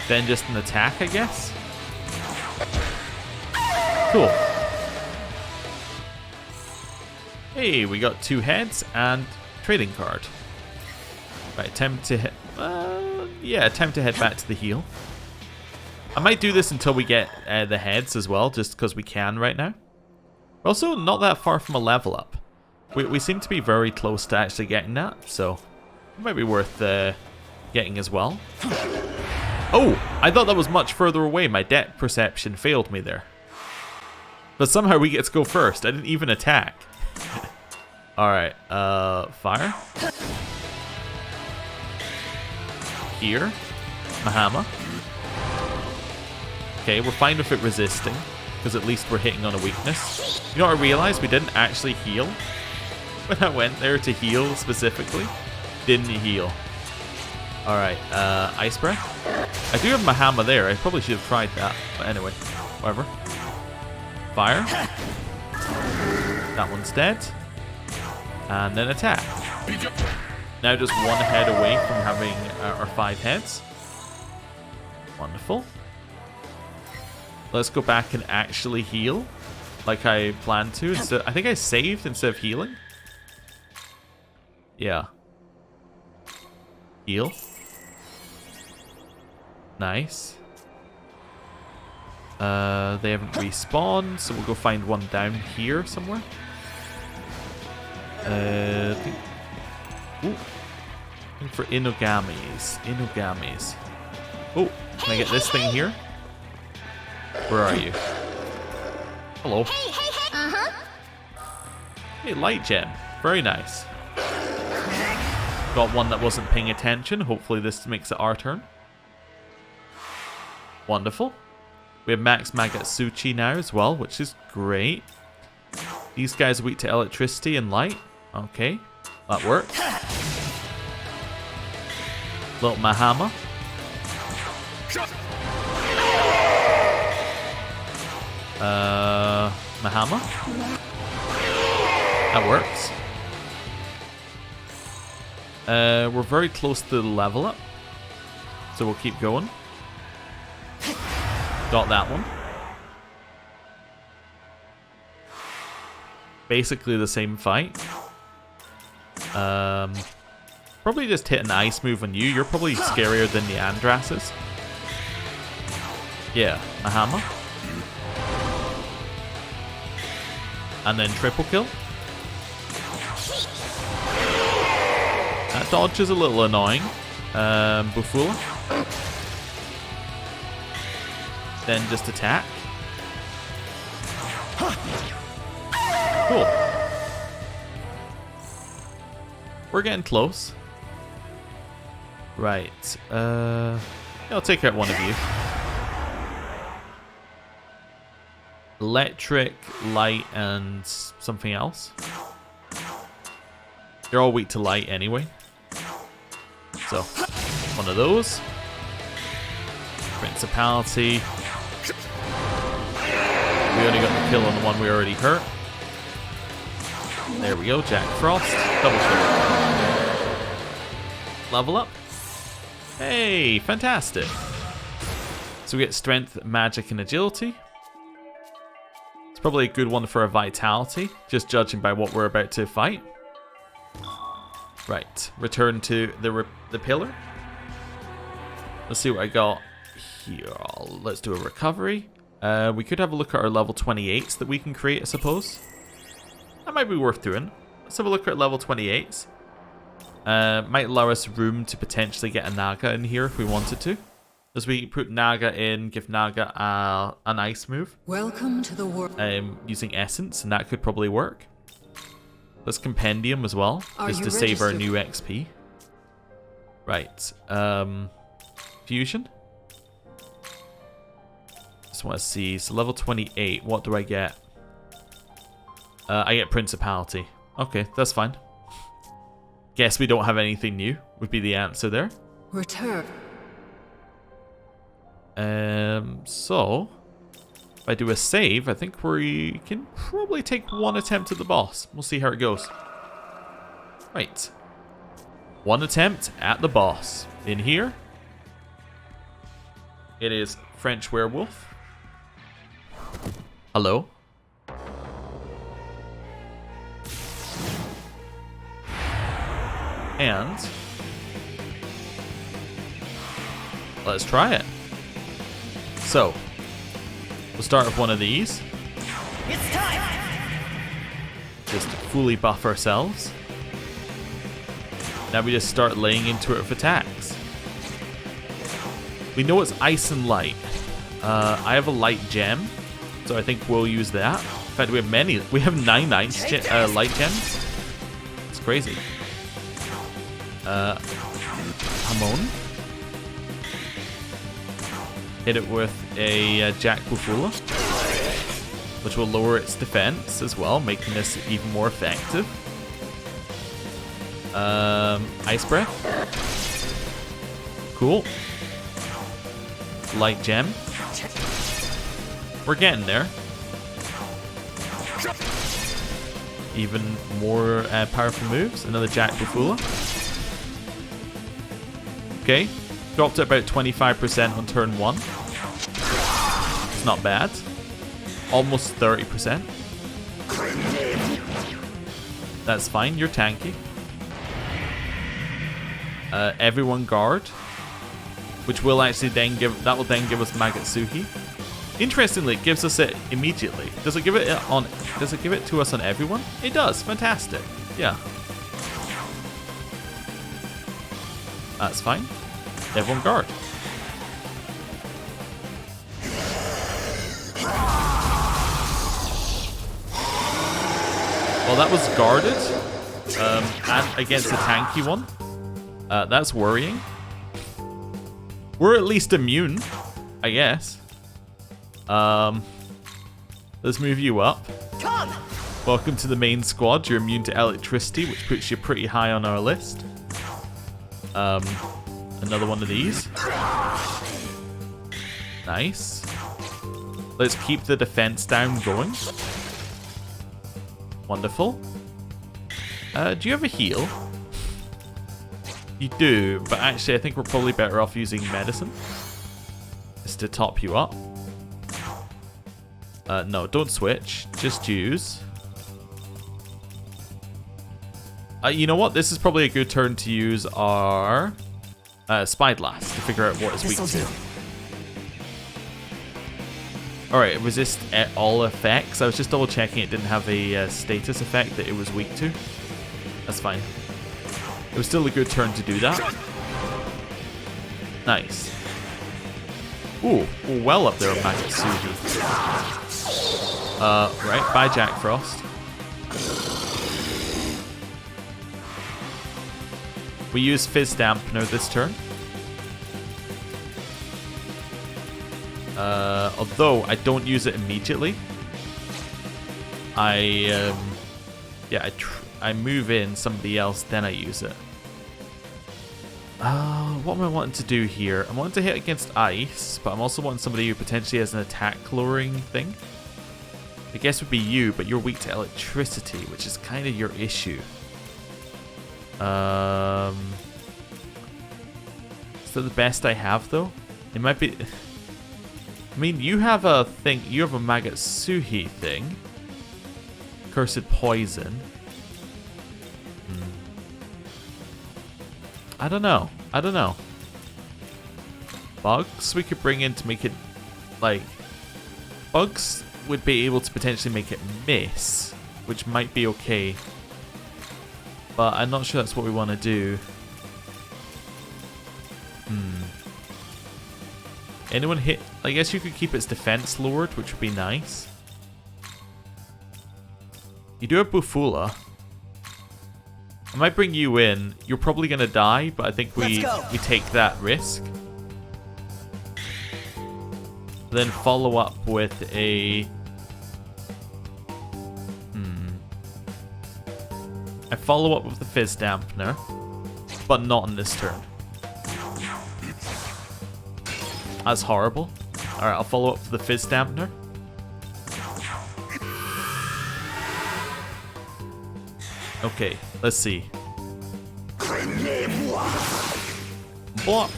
Then just an attack, I guess. Cool. Hey, we got 2 heads and trading card. Right, time to hit. Yeah, time to head back to the heal. I might do this until we get the heads as well, just because we can right now. We're also not that far from a level up. We seem to be very close to actually getting that, so it might be worth getting as well. Oh, I thought that was much further away. My depth perception failed me there. But somehow we get to go first. I didn't even attack. Alright, fire. Here. Mahama. Okay, we're fine with it resisting, because at least we're hitting on a weakness. You know what I realized? We didn't actually heal. When I went there to heal specifically, didn't heal. Alright, Ice Breath. I do have Mahama there. I probably should have tried that. But anyway, whatever. Fire. That one's dead. And then attack. Now just 1 head away from having our 5 heads. Wonderful. Let's go back and actually heal, like I planned to. Instead, I think I saved instead of healing. Yeah. Heal. Nice. They haven't respawned, so we'll go find one down here somewhere. Ooh. Looking for Inogamis. Inogamis. Oh, can I get this thing here? Where are you? Hello. Hey, light gem. Very nice. Got one that wasn't paying attention. Hopefully this makes it our turn. Wonderful. We have Max Magatsuchi now as well, which is great. These guys are weak to electricity and light. Okay, that works. Little Mahama. Mahama. That works. We're very close to the level up, so we'll keep going. Got that one. Basically the same fight. Probably just hit an ice move on you. You're probably scarier than the Andras's. Yeah, Mahama. And then triple kill. That dodge is a little annoying. Bufula. Then just attack. Cool. We're getting close. Right. I'll take out one of you. Electric, light, and something else. They're all weak to light anyway. So, one of those. Principality. We only got the kill on the one we already hurt. There we go, Jack Frost. Double kill. Level up. Hey, fantastic. So we get strength, magic, and agility. It's probably a good one for a vitality, just judging by what we're about to fight. Right, return to the pillar. Let's see what I got here. Let's do a recovery. We could have a look at our level 28s that we can create, I suppose. That might be worth doing. Let's have a look at level 28s. Might allow us room to potentially get a Naga in here if we wanted to. As we put Naga in, give Naga an ice move. Welcome to the world. Using Essence, and that could probably work. Let's Compendium as well, just to save our new XP. Right. Fusion. Just want to see. So level 28, what do I get? I get Principality. Okay, that's fine. Guess we don't have anything new, would be the answer there. Return. So, if I do a save, I think we can probably take one attempt at the boss. We'll see how it goes. Right. One attempt at the boss. In here, it is French Werewolf. Hello. And let's try it. So, we'll start with one of these. It's time. Just fully buff ourselves. Now we just start laying into it with attacks. We know it's ice and light. I have a light gem, so I think we'll use that. In fact, we have many. We have 9 light gems. It's crazy. Hamon. Hit it with a Jack Bufula, which will lower its defense as well, making this even more effective. Ice Breath. Cool. Light Gem. We're getting there. Even more powerful moves. Another Jack Bufula. Okay. Dropped at about 25% on turn 1. It's not bad. Almost 30%. That's fine. You're tanky. Everyone guard, which will actually then give us Magatsuhi. Interestingly, it gives us it immediately. Does it give it to us on everyone? It does. Fantastic. Yeah. That's fine. Everyone guard. Well, that was guarded, and against a tanky one. That's worrying. We're at least immune, I guess. Let's move you up. Come. Welcome to the main squad. You're immune to electricity, which puts you pretty high on our list. Another one of these. Nice. Let's keep the defense down going. Wonderful. Do you have a heal? You do, but actually I think we're probably better off using medicine. Just to top you up. No, don't switch. Just use. You know what? This is probably a good turn to use our Spyglass to figure out what it's weak to. Alright, resist all effects. I was just double checking it didn't have a status effect that it was weak to. That's fine. It was still a good turn to do that. Nice. Ooh, well up there on Magatsuhi. Right, bye Jack Frost. We use Fizz Dampener this turn. Although I don't use it immediately. I move in somebody else, then I use it. What am I wanting to do here? I'm wanting to hit against ice, but I'm also wanting somebody who potentially has an attack lowering thing. I guess would be you, but you're weak to electricity, which is kind of your issue. Is that the best I have, though? It might be... I mean, you have a thing. You have a Magatsuhi thing. Cursed Poison. I don't know. Bugs we could bring in to make it... Like... Bugs would be able to potentially make it miss, which might be okay. But I'm not sure that's what we want to do. Anyone hit... I guess you could keep its defense lowered, which would be nice. You do have Bufula. I might bring you in. You're probably going to die, but I think we take that risk. Then follow up with a... I follow up with the Fizz Dampener, but not in this turn. That's horrible. Alright, I'll follow up with the Fizz Dampener. Okay, let's see. Blocked.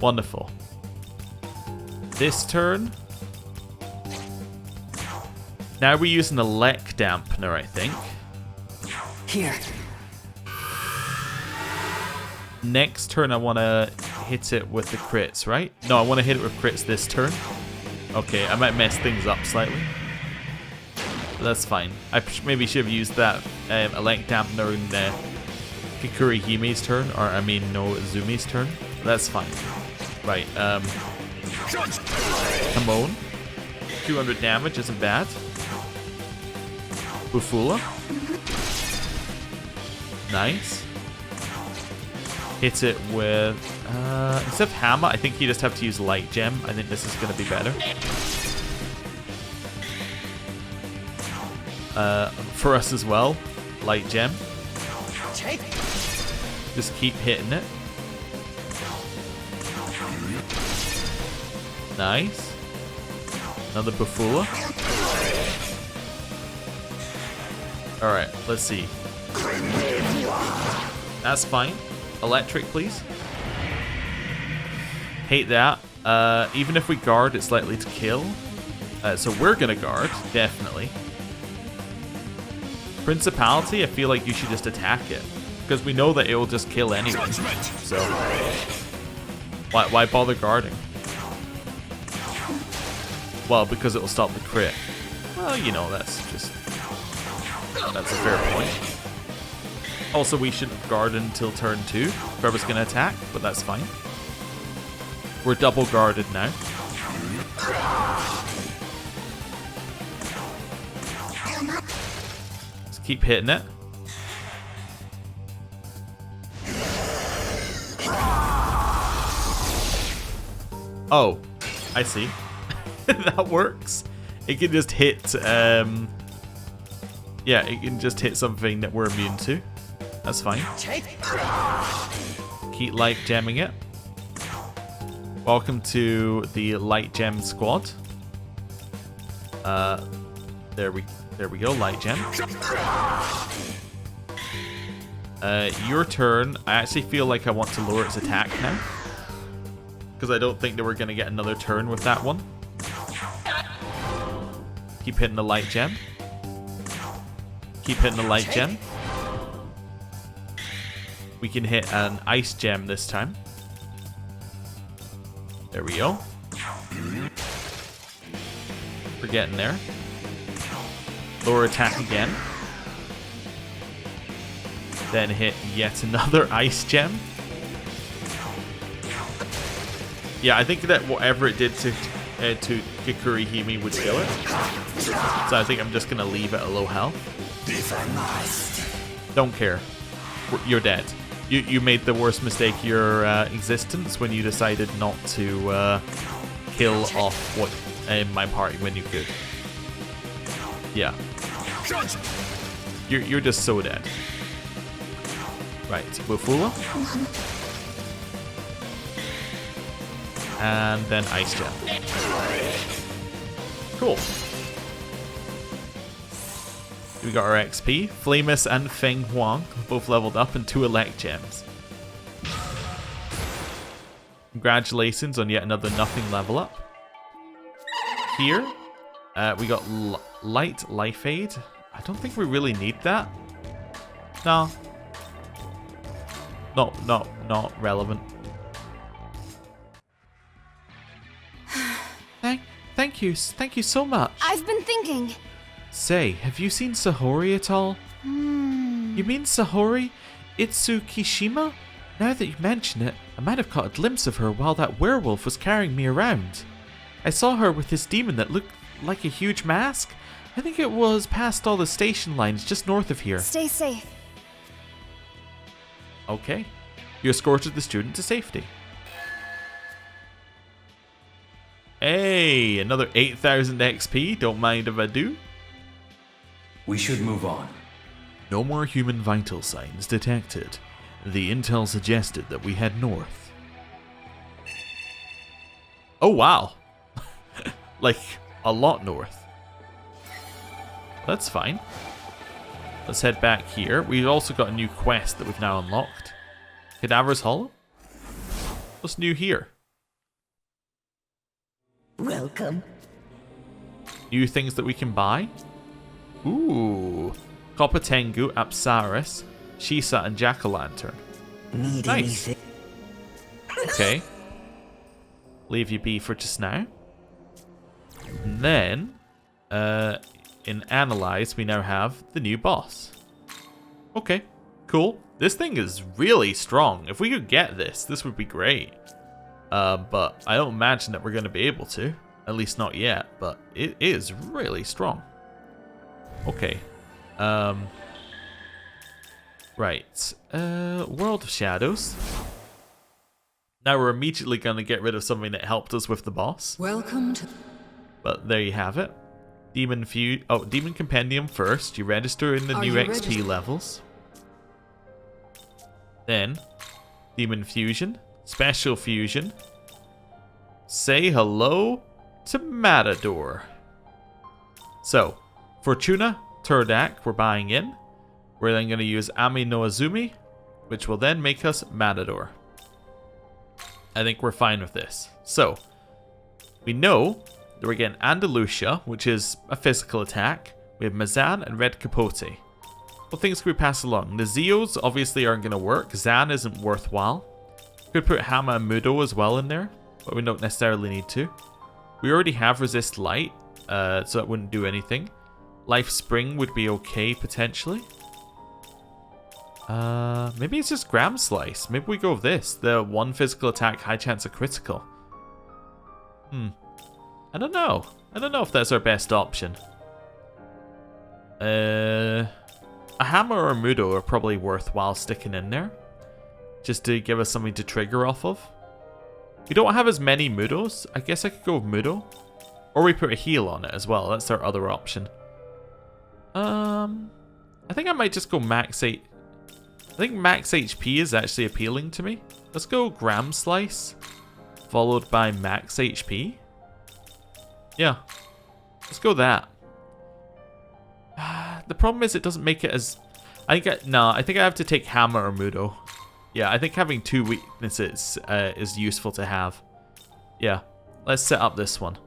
Wonderful. This turn. Now we're using a Lek dampener, I think. Here. Next turn I want to hit it with the crits, right? No, I want to hit it with crits this turn. Okay, I might mess things up slightly. But that's fine. I maybe should have used that Lek dampener in Kikuri Hime's turn, or I mean no, Zumi's turn. That's fine. Right, Hamon. 200 damage isn't bad. Bufula. Nice. Hits it with instead of hammer, I think you just have to use light gem. I think this is gonna be better. For us as well. Light gem. Just keep hitting it. Nice. Another Bufula. Alright, let's see. That's fine. Electric, please. Hate that. Even if we guard, it's likely to kill. So we're gonna guard, definitely. Principality, I feel like you should just attack it. Because we know that it will just kill anyway. So, why bother guarding? Well, because it will stop the crit. Well, you know, that's a fair point. Also, we shouldn't guard until turn 2 if I was going to attack, but that's fine. We're double guarded now. Just keep hitting it. Oh, I see. That works. It can just hit, yeah, it can just hit something that we're immune to. That's fine. Keep light gemming it. Welcome to the light gem squad. There we go, light gem. Your turn. I actually feel like I want to lower its attack now. Because I don't think that we're going to get another turn with that one. Keep hitting the light gem. Keep hitting the light gem. We can hit an ice gem this time. There we go. We're getting there. Lower attack again. Then hit yet another ice gem. Yeah, I think that whatever it did to Kikuri Hime would kill it. So I think I'm just going to leave it at low health. Don't care. You're dead. You made the worst mistake of your existence when you decided not to kill off my party when you could. Yeah. You're just so dead. Right, Bufula. And then Ice Gem. Cool. We got our XP. Flamus and Feng Huang both leveled up and 2 Elect Gems. Congratulations on yet another nothing level up. Here, we got Light Life Aid. I don't think we really need that. No. Not relevant. Thank you so much. I've been thinking. Say, have you seen Sahori at all? You mean Sahori Itsukishima? Now that you mention it, I might have caught a glimpse of her while that werewolf was carrying me around. I saw her with this demon that looked like a huge mask. I think it was past all the station lines just north of here. Stay safe. Okay. You escorted the student to safety. Hey, another 8,000 XP. Don't mind if I do. We should move on. No more human vital signs detected. The intel suggested that we head north. Oh, wow. Like, a lot north. That's fine. Let's head back here. We've also got a new quest that we've now unlocked. Cadaver's Hollow? What's new here? Welcome. New things that we can buy? Ooh. Copper Tengu, Apsaris, Shisa, and Jack-o'-lantern. Need Nice. anything? Okay. Leave you be for just now. And then, in Analyze, we now have the new boss. Okay, cool. This thing is really strong. If we could get this would be great. But I don't imagine that we're going to be able to. At least not yet, but it is really strong. Okay. Right. World of Shadows. Now we're immediately going to get rid of something that helped us with the boss. Welcome to... But there you have it. Demon Compendium first. You register in the new XP levels. Then, Demon Fusion, Special Fusion. Say hello to Matador. So, Fortuna, Turdak, we're buying in. We're then going to use Ami no Azumi, which will then make us Matador. I think we're fine with this. So, we know that we're getting Andalusia, which is a physical attack. We have Mazan and Red Capote. What things can we pass along? The Zeos obviously aren't going to work. Zan isn't worthwhile. Could put Hama and Mudo as well in there, but we don't necessarily need to. We already have Resist Light, so that wouldn't do anything. Life Spring would be okay, potentially. Maybe it's just Gram Slice. Maybe we go with this. The one physical attack, high chance of critical. I don't know. I don't know if that's our best option. A hammer or a Mudo are probably worthwhile sticking in there. Just to give us something to trigger off of. We don't have as many Mudos. I guess I could go with Mudo. Or we put a heal on it as well. That's our other option. I think I might just go max 8. I think max HP is actually appealing to me. Let's go Gram Slice. Followed by max HP. Yeah. Let's go that. The problem is it doesn't make it as... I think I have to take Hammer or Mudo. Yeah, I think having two weaknesses is useful to have. Yeah, let's set up this one.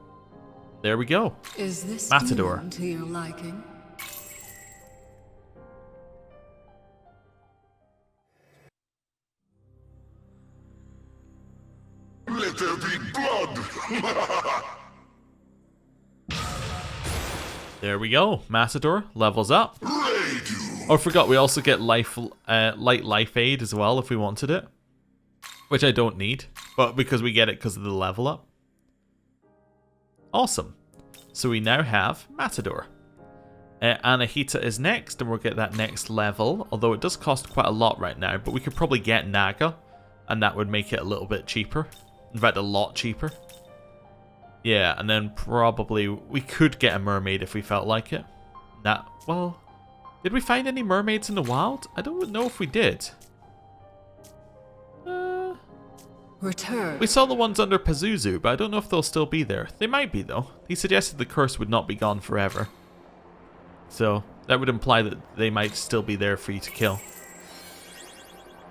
There we go. Is this Matador. demon to your liking? Let there be blood! There we go. Matador levels up. Raid you! Oh, I forgot we also get light life aid as well if we wanted it. Which I don't need, but because we get it because of the level up. Awesome. So we now have Matador. Anahita is next, and we'll get that next level. Although it does cost quite a lot right now, but we could probably get Naga, and that would make it a little bit cheaper. In fact, a lot cheaper. Yeah, and then probably we could get a mermaid if we felt like it. Well, did we find any mermaids in the wild? I don't know if we did. Return. We saw the ones under Pazuzu, but I don't know if they'll still be there. They might be, though. He suggested the curse would not be gone forever. So, that would imply that they might still be there for you to kill.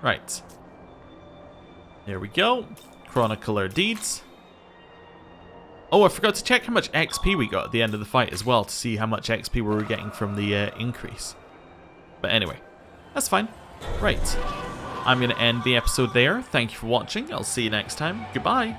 Right. There we go. Chronicle our deeds. Oh, I forgot to check how much XP we got at the end of the fight as well to see how much XP we were getting from the increase. But anyway, that's fine. Right. I'm going to end the episode there. Thank you for watching. I'll see you next time. Goodbye.